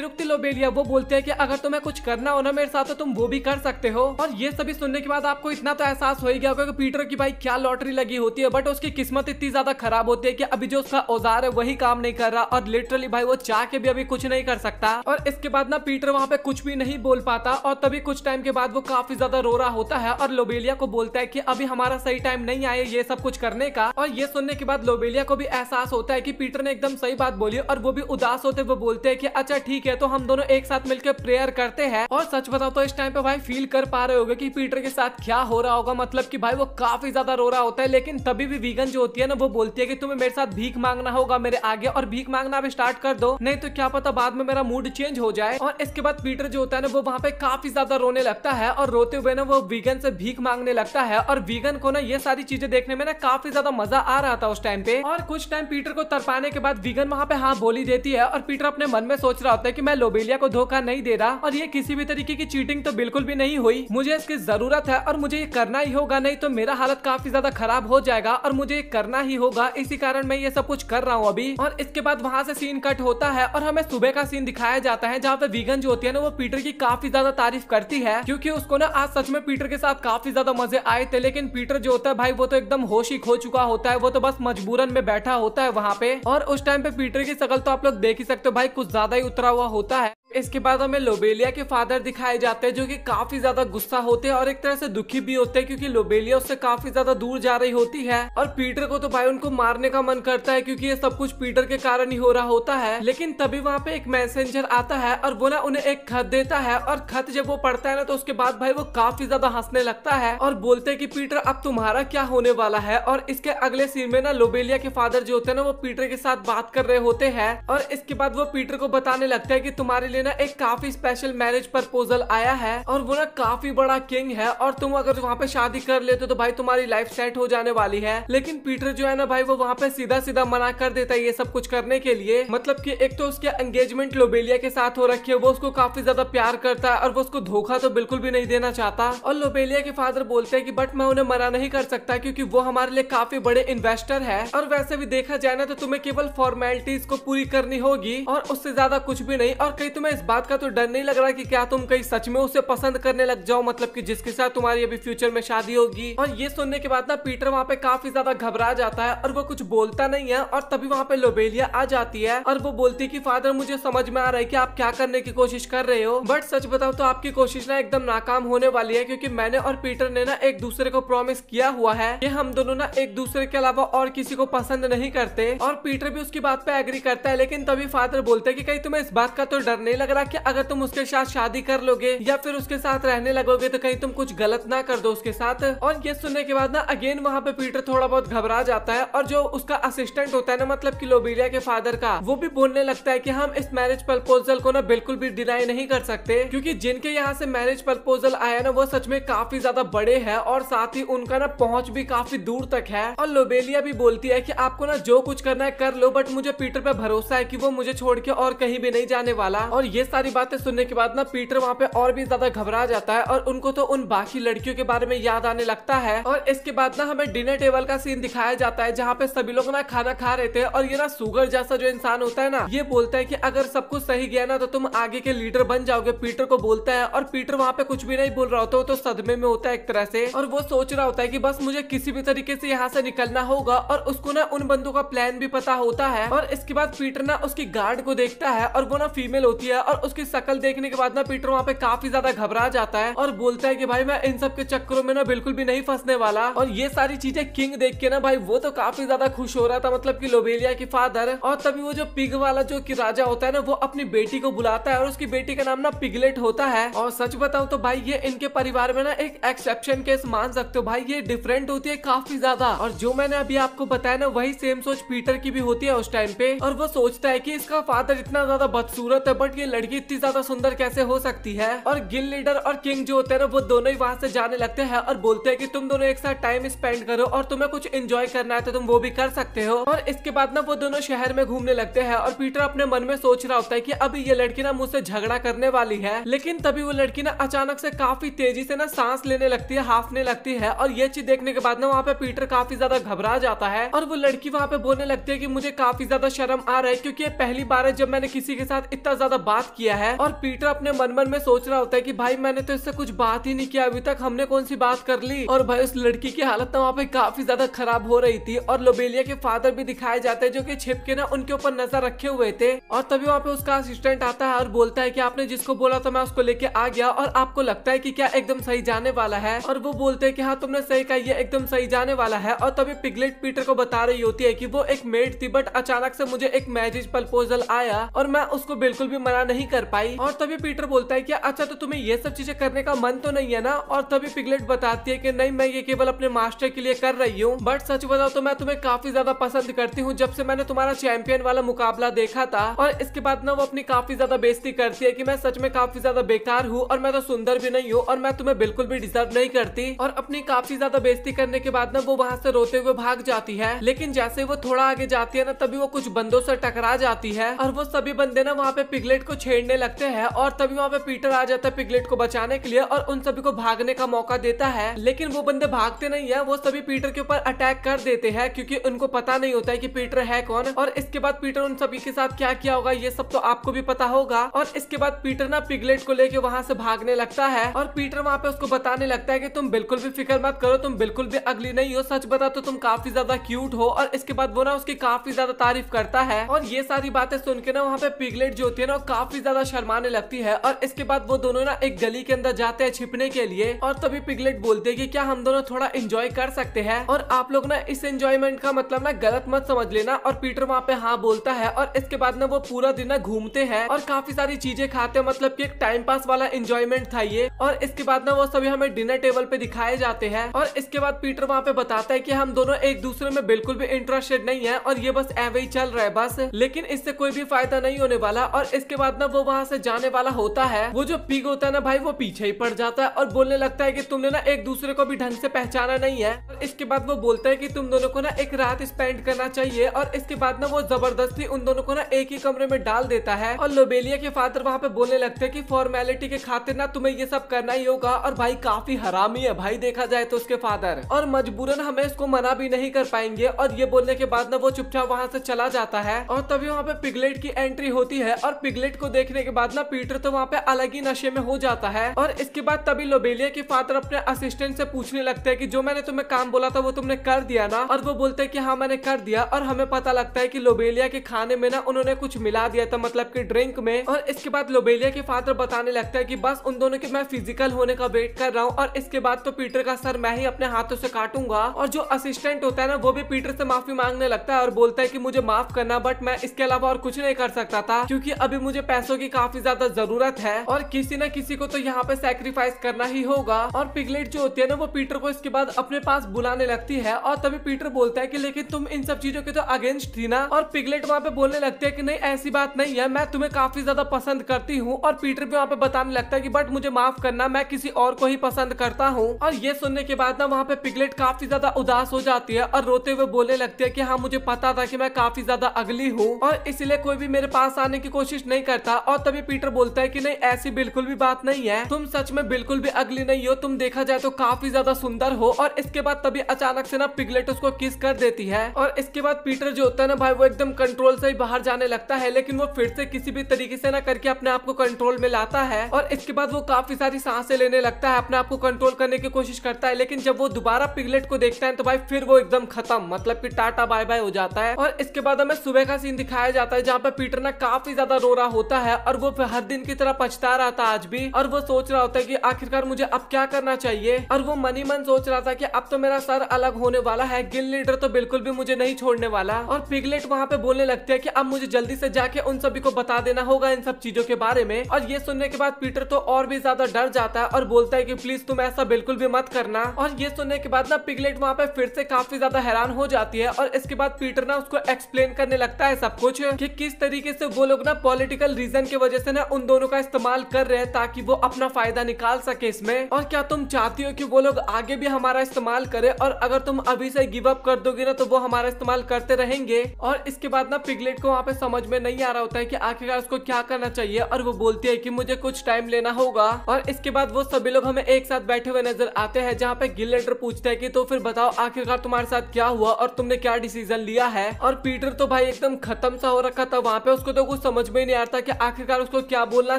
रुकती लोबेलिया, वो बोलते है कि अगर तुम्हें कुछ करना हो ना मेरे साथ तो तुम वो भी कर सकते हो। और ये सभी सुनने के बाद आपको इतना तो एहसास हो ही गया होगा कि पीटर की भाई क्या लॉटरी लगी होती है, बट उसकी किस्मत इतनी ज्यादा खराब होती है कि अभी जो उसका औजार है वही काम नहीं कर रहा, और लिटरली भाई वो चाह के भी अभी कुछ नहीं कर सकता। और इसके बाद ना पीटर वहाँ पे कुछ भी नहीं बोल पाता, और तभी कुछ टाइम के बाद वो काफी ज्यादा रो रहा होता है और लोबेलिया को बोलता है कि अभी हमारा सही टाइम नहीं आया ये सब कुछ करने का। और ये सुनने के बाद लोबेलिया को भी एहसास होता है कि पीटर ने एकदम सही बात बोली, और वो भी उदास होते हुए बोलते हैं कि अच्छा ठीक है तो हम दोनों एक साथ मिलकर प्रेयर करते हैं। और सच बताओ तो इस टाइम पे भाई फील कर पा रहे होगे कि पीटर के साथ क्या हो रहा होगा, मतलब कि भाई वो काफी ज्यादा रो रहा होता है। लेकिन तभी भी वीगन जो होती है ना वो बोलती है कि तुम्हें मेरे साथ भीख मांगना होगा मेरे आगे, और भीख मांगना भी स्टार्ट कर दो, नहीं तो क्या पता बाद में मेरा मूड चेंज हो जाए। और इसके बाद पीटर जो होता है ना वो वहाँ पे काफी ज्यादा रोने लगता है, और रोते हुए ना वो वीगन से भीख मांगने लगता है। और वीगन को ना ये सारी चीजें देखने में ना काफी ज्यादा मजा आ रहा था उस टाइम पे। और कुछ टाइम पीटर को तरपाने के बाद वीगन वहाँ पे हाँ बोली देती है, और पीटर अपने मन में सोच रहा होता है कि मैं लोबेलिया को धोखा नहीं दे रहा, और ये किसी भी तरीके की चीटिंग तो बिल्कुल भी नहीं हुई, मुझे इसकी जरूरत है और मुझे ये करना ही होगा, नहीं तो मेरा हालत काफी ज्यादा खराब हो जाएगा, और मुझे ये करना ही होगा, इसी कारण मैं ये सब कुछ कर रहा हूँ अभी। और इसके बाद वहाँ से सीन कट होता है और हमें सुबह का सीन दिखाया जाता है, जहाँ पे वीगन जो होती है ना वो पीटर की काफी ज्यादा तारीफ करती है, क्योंकि उसको ना आज सच में पीटर के साथ काफी ज्यादा मजे आए थे। लेकिन पीटर जो होता है भाई वो तो एकदम होश ही खो चुका होता है, वो तो बस मजबूरन में बैठा होता है वहाँ पे। और उस टाइम पे पीटर की शकल तो आप लोग देख ही सकते हो भाई, कुछ ज्यादा ही उतरा हुआ होता है। इसके बाद हमें लोबेलिया के फादर दिखाए जाते हैं जो कि काफी ज्यादा गुस्सा होते हैं और एक तरह से दुखी भी होते हैं, क्योंकि लोबेलिया उससे काफी ज्यादा दूर जा रही होती है। और पीटर को तो भाई उनको मारने का मन करता है, क्योंकि ये सब कुछ पीटर के कारण ही हो रहा होता है। लेकिन तभी वहाँ पे एक मैसेंजर आता है और वो ना उन्हें एक खत देता है, और खत जब वो पढ़ता है ना तो उसके बाद भाई वो काफी ज्यादा हंसने लगता है और बोलते हैं कि पीटर अब तुम्हारा क्या होने वाला है। और इसके अगले सीन में ना लोबेलिया के फादर जो होते हैं ना वो पीटर के साथ बात कर रहे होते हैं, और इसके बाद वो पीटर को बताने लगता है कि तुम्हारे ना एक काफी स्पेशल मैरिज प्रपोजल आया है, और वो ना काफी बड़ा किंग है, और तुम अगर वहाँ पे शादी कर लेते तो भाई तुम्हारी लाइफ सेट हो जाने वाली है। लेकिन पीटर जो है ना भाई वो वहाँ पे सीधा सीधा मना कर देता है ये सब कुछ करने के लिए। मतलब कि एक तो उसके एंगेजमेंट लोबेलिया के साथ हो रखी है, वो उसको काफी ज्यादा प्यार करता है और वो उसको धोखा तो बिल्कुल भी नहीं देना चाहता। और लोबेलिया के फादर बोलते हैं कि बट मैं उन्हें मना नहीं कर सकता, क्योंकि वो हमारे लिए काफी बड़े इन्वेस्टर है, और वैसे भी देखा जाए ना तो तुम्हें केवल फॉर्मेलिटीज को पूरी करनी होगी और उससे ज्यादा कुछ भी नहीं। और कहीं तुम्हें इस बात का तो डर नहीं लग रहा कि क्या तुम कहीं सच में उसे पसंद करने लग जाओ, मतलब कि जिसके साथ तुम्हारी अभी फ्यूचर में शादी होगी। और ये सुनने के बाद ना पीटर वहाँ पे काफी ज्यादा घबरा जाता है और वो कुछ बोलता नहीं है। और तभी वहाँ पे लोबेलिया आ जाती है और वो बोलती है कि फादर मुझे समझ में आ रहा है कि आप क्या करने की कोशिश कर रहे हो, बट सच बताओ तो आपकी कोशिश ना एकदम नाकाम होने वाली है, क्योंकि मैंने और पीटर ने ना एक दूसरे को प्रॉमिस किया हुआ है कि हम दोनों ना एक दूसरे के अलावा और किसी को पसंद नहीं करते। और पीटर भी उसकी बात पे एग्री करता है। लेकिन तभी फादर बोलते हैं कि कहीं तुम्हें इस बात का तो डर नहीं लग रहा कि अगर तुम उसके साथ शादी कर लोगे या फिर उसके साथ रहने लगोगे तो कहीं तुम कुछ गलत ना कर दो उसके साथ। और ये सुनने के बाद ना अगेन वहाँ पे पीटर थोड़ा बहुत घबरा जाता है, और जो उसका असिस्टेंट होता है ना मतलब कि लोबेलिया के फादर का, वो भी बोलने लगता है कि हम इस मैरिज प्रपोजल को ना बिल्कुल भी डिनाई नहीं कर सकते, क्योंकि जिनके यहाँ से मैरिज प्रपोजल आया ना वो सच में काफी ज्यादा बड़े हैं और साथ ही उनका ना पहुंच भी काफी दूर तक है। और लोबेलिया भी बोलती है कि आपको ना जो कुछ करना है कर लो, बट मुझे पीटर पे भरोसा है कि वो मुझे छोड़ के और कहीं भी नहीं जाने वाला। और ये सारी बातें सुनने के बाद ना पीटर वहाँ पे और भी ज्यादा घबरा जाता है और उनको तो उन बाकी लड़कियों के बारे में याद आने लगता है। और इसके बाद ना हमें डिनर टेबल का सीन दिखाया जाता है, जहाँ पे सभी लोग ना खाना खा रहे थे, और ये ना सुगर जैसा जो इंसान होता है ना ये बोलता है कि अगर सब कुछ सही गया ना तो तुम आगे के लीडर बन जाओगे, पीटर को बोलता है। और पीटर वहाँ पे कुछ भी नहीं बोल रहा होता, वो तो सदमे में होता है एक तरह से, और वो सोच रहा होता है कि बस मुझे किसी भी तरीके से यहाँ से निकलना होगा। और उसको ना उन बंदों का प्लान भी पता होता है। और इसके बाद पीटर ना उसकी गार्ड को देखता है और वो ना फीमेल होती है, और उसकी शक्ल देखने के बाद ना पीटर वहाँ पे काफी ज्यादा घबरा जाता है और बोलता है कि भाई मैं इन सब के चक्करों में ना बिल्कुल भी नहीं फंसने वाला। और ये सारी चीजें किंग देख के ना भाई वो तो काफी ज्यादा खुश हो रहा था, मतलब कि लोबेलिया की फादर। और तभी वो जो पिग वाला जो कि राजा होता है ना वो अपनी बेटी को बुलाता है, और उसकी बेटी का नाम ना पिगलेट होता है। और सच बताऊं तो भाई ये इनके परिवार में ना एक एक्सेप्शन केस मान सकते हो भाई, ये डिफरेंट होती है काफी ज्यादा। और जो मैंने अभी आपको बताया ना वही सेम सोच पीटर की भी होती है उस टाइम पे। और वो सोचता है कि इसका फादर इतना ज्यादा बदसूरत है, बट ये लड़की इतनी ज्यादा सुंदर कैसे हो सकती है। और गिल्ड लीडर और किंग जो होते हैं वो दोनों ही वहाँ से जाने लगते हैं और बोलते हैं कि तुम दोनों एक साथ टाइम स्पेंड करो और तुम्हें कुछ एंजॉय करना है तो तुम वो भी कर सकते हो। और इसके बाद ना वो दोनों शहर में घूमने लगते हैं और पीटर अपने मन में सोच रहा होता है कि अभी ये लड़की ना मुझसे झगड़ा करने वाली है, लेकिन तभी वो लड़की ना अचानक से काफी तेजी से ना सांस लेने लगती है, हाफने लगती है। और ये चीज देखने के बाद ना वहाँ पे पीटर काफी ज्यादा घबरा जाता है और वो लड़की वहाँ पे बोलने लगती है कि मुझे काफी ज्यादा शर्म आ रहा है क्योंकि ये पहली बार है जब मैंने किसी के साथ इतना ज्यादा बात किया है। और पीटर अपने मन में सोच रहा होता है कि भाई मैंने तो इससे कुछ बात ही नहीं किया अभी तक, हमने कौन सी बात कर ली। और भाई उस लड़की की हालत ना वहाँ पे काफी ज्यादा खराब हो रही थी और लोबेलिया के फादर भी दिखाए जाते हैं जो कि छिप के ना उनके ऊपर नजर रखे हुए थे। और तभी वहाँ पे उसका असिस्टेंट आता है और बोलता है कि आपने जिसको बोला था मैं उसको लेके आ गया और आपको लगता है कि क्या एकदम सही जाने वाला है। और वो बोलते हैं कि हाँ तुमने सही कहा, ये एकदम सही जाने वाला है। और तभी पिगलेट पीटर को बता रही होती है कि वो एक मेड थी बट अचानक से मुझे एक मैरिज प्रपोजल आया और मैं उसको बिल्कुल भी मना नहीं कर पाई। और तभी पीटर बोलता है कि अच्छा तो तुम्हें ये सब चीजें करने का मन तो नहीं है ना। और तभी पिगलेट बताती है कि नहीं मैं ये केवल अपने मास्टर के लिए कर रही हूँ, बट सच बताओ तो मैं तुम्हें काफी ज्यादा पसंद करती हूँ जब से मैंने तुम्हारा चैंपियन वाला मुकाबला देखा था। और इसके बाद ना वो अपनी काफी ज्यादा बेइज्जती करती है कि मैं सच में काफी ज्यादा बेकार हूँ और मैं तो सुंदर भी नहीं हूँ और मैं तुम्हें बिल्कुल भी डिजर्व नहीं करती। और अपनी काफी ज्यादा बेइज्जती करने के बाद ना वो वहाँ से रोते हुए भाग जाती है। लेकिन जैसे वो थोड़ा आगे जाती है ना तभी वो कुछ बंदों से टकरा जाती है और वो सभी बंदे ना वहाँ पे पिगलेट को छेड़ने लगते हैं। और तभी वहाँ पे पीटर आ जाता है पिगलेट को बचाने के लिए और उन सभी को भागने का मौका देता है। लेकिन वो बंदे भागते नहीं है, वो सभी पीटर के ऊपर अटैक कर देते हैं क्योंकि उनको पता नहीं होता है कि पीटर है कौन। और इसके बाद पीटर उन सभी के साथ क्या किया होगा ये सब तो आपको भी पता होगा। और इसके बाद पीटर ना पिगलेट को लेके वहाँ से भागने लगता है और पीटर वहाँ पे उसको बताने लगता है कि तुम बिल्कुल भी फिक्र मत करो, तुम बिल्कुल भी अगली नहीं हो, सच बता तो तुम काफी ज्यादा क्यूट हो। और इसके बाद वो ना उसकी काफी ज्यादा तारीफ करता है। और ये सारी बातें सुन के ना वहाँ पे पिगलेट जो होती है ना काफी ज्यादा शर्माने लगती है। और इसके बाद वो दोनों ना एक गली के अंदर जाते हैं छिपने के लिए। और तभी पिगलेट बोलते हैं कि क्या हम दोनों थोड़ा एंजॉय कर सकते हैं और आप लोग ना इस एंजॉयमेंट का मतलब ना गलत मत समझ लेना। और पीटर वहाँ पे हाँ बोलता है और इसके बाद ना वो पूरा दिन ना घूमते हैं और काफी सारी चीजें खाते हैं, मतलब कि एक टाइम पास वाला एंजॉयमेंट था ये। और इसके बाद ना वो सभी हमें डिनर टेबल पे दिखाए जाते हैं। और इसके बाद पीटर वहाँ पे बताता है कि हम दोनों एक दूसरे में बिल्कुल भी इंटरेस्टेड नहीं है और ये बस ऐवे ही चल रहा है बस, लेकिन इससे कोई भी फायदा नहीं होने वाला। और इसके बाद ना वो वहाँ से जाने वाला होता है, वो जो पिग होता है ना भाई वो पीछे ही पड़ जाता है और बोलने लगता है कि तुमने ना एक दूसरे को भी ढंग से पहचाना नहीं है। और इसके बाद वो बोलता है कि तुम दोनों को ना एक रात स्पेंड करना चाहिए। और इसके बाद ना वो जबरदस्ती उन दोनों को ना एक ही कमरे में डाल देता है। और लोबेलिया के फादर वहाँ पे बोलने लगते हैं कि फॉर्मेलिटी के खातिर ना तुम्हें ये सब करना ही होगा। और भाई काफी हरामी है भाई देखा जाए तो उसके फादर, और मजबूरन हमें इसको मना भी नहीं कर पाएंगे। और ये बोलने के बाद ना वो चुपचाप वहाँ से चला जाता है। और तभी वहाँ पे पिगलेट की एंट्री होती है और पिगलेट को देखने के बाद ना पीटर तो वहाँ पे अलग ही नशे में हो जाता है। और इसके बाद तभी लोबेलिया के फादर अपने असिस्टेंट से पूछने लगते हैं कि जो मैंने तुम्हें काम बोला था वो तुमने कर दिया ना। और वो बोलते हैं कि हाँ मैंने कर दिया। और हमें पता लगता है कि लोबेलिया के खाने में ना उन्होंने कुछ मिला दिया था, मतलब कि ड्रिंक में। और इसके बाद लोबेलिया के फादर बताने लगता है कि बस उन दोनों के मैं फिजिकल होने का वेट कर रहा हूँ और इसके बाद तो पीटर का सर मैं ही अपने हाथों से काटूंगा। और जो असिस्टेंट होता है ना वो भी पीटर से माफी मांगने लगता है और बोलता है कि मुझे माफ करना बट मैं इसके अलावा और कुछ नहीं कर सकता था क्योंकि अभी मुझे पैसों की काफी ज्यादा जरूरत है और किसी न किसी को तो यहाँ पे सैक्रिफाइस करना ही होगा। और पिगलेट जो होती है ना वो पीटर को इसके बाद अपने पास बुलाने लगती है। और तभी पीटर बोलता है कि लेकिन तुम इन सब चीजों के तो अगेंस्ट थी ना। और पिगलेट वहाँ पे बोलने लगते हैं कि नहीं ऐसी बात नहीं है, मैं तुम्हें काफी ज्यादा पसंद करती हूँ। और पीटर भी वहाँ पे बताने लगता है कि बट मुझे माफ करना, मैं किसी और को ही पसंद करता हूँ। और ये सुनने के बाद ना वहाँ पे पिगलेट काफी ज्यादा उदास हो जाती है और रोते हुए बोलने लगती है कि हाँ मुझे पता था कि मैं काफी ज्यादा अगली हूँ और इसलिए कोई भी मेरे पास आने की कोशिश नहीं करता। और तभी पीटर बोलता है कि नहीं ऐसी बिल्कुल भी बात नहीं है, तुम सच में बिल्कुल भी अगली नहीं हो, तुम देखा जाए तो काफी ज्यादा सुंदर हो। और इसके बाद तभी अचानक से ना पिगलेट उसको किस कर देती है। और इसके बाद पीटर जो होता है ना भाई वो एकदम कंट्रोल से ही बाहर जाने लगता है, लेकिन वो फिर से किसी भी तरीके से ना करके अपने आप को कंट्रोल में लाता है। और इसके बाद वो काफी सारी सांसें लेने लगता है, अपने आप को कंट्रोल करने की कोशिश करता है। लेकिन जब वो दोबारा पिगलेट को देखता है तो भाई फिर वो एकदम खत्म, मतलब कि टाटा बाय बाय हो जाता है। और इसके बाद हमें सुबह का सीन दिखाया जाता है जहाँ पे पीटर ना काफी ज्यादा रो रहा होता है और वो हर दिन की तरह पछता रहा था आज भी। और वो सोच रहा होता है कि आखिरकार मुझे अब क्या करना चाहिए। और वो मन ही मन सोच रहा था कि अब तो मेरा सर अलग होने वाला है, गिल्ड लीडर तो बिल्कुल भी मुझे नहीं छोड़ने वाला। और पिगलेट वहाँ पे बोलने लगते हैं कि अब मुझे जल्दी से जाके उन सभी को बता देना होगा इन सब चीजों के बारे में। और ये सुनने के बाद पीटर तो और भी ज्यादा डर जाता है और बोलता है कि प्लीज तुम ऐसा बिल्कुल भी मत करना। और ये सुनने के बाद ना पिगलेट वहाँ पे फिर से काफी ज्यादा हैरान हो जाती है। और इसके बाद पीटर ना उसको एक्सप्लेन करने लगता है सब कुछ कि किस तरीके से वो लोग ना पॉलिटिकल रीजन की वजह से ना उन दोनों का इस्तेमाल कर रहे हैं ताकि वो अपना फायदा निकाल सके इसमें। और क्या तुम चाहती हो कि वो लोग आगे भी हमारा इस्तेमाल करे, और अगर तुम अभी से गिव अप कर दोगे ना तो वो हमारा इस्तेमाल करते रहेंगे। और इसके बाद ना पिगलेट को वहाँ पे समझ में नहीं आ रहा होता है कि आखिरकार उसको क्या करना चाहिए, और वो बोलती है कि मुझे कुछ टाइम लेना होगा। और इसके बाद वो सभी लोग हमें एक साथ बैठे हुए नजर आते हैं, जहाँ पे गिल लीडर पूछता है कि तो फिर बताओ आखिरकार तुम्हारे साथ क्या हुआ और तुमने क्या डिसीजन लिया है। और पीटर तो भाई एकदम खत्म सा हो रखा था वहाँ पे, उसको तो कुछ समझ में नहीं आता कि आखिरकार उसको क्या बोलना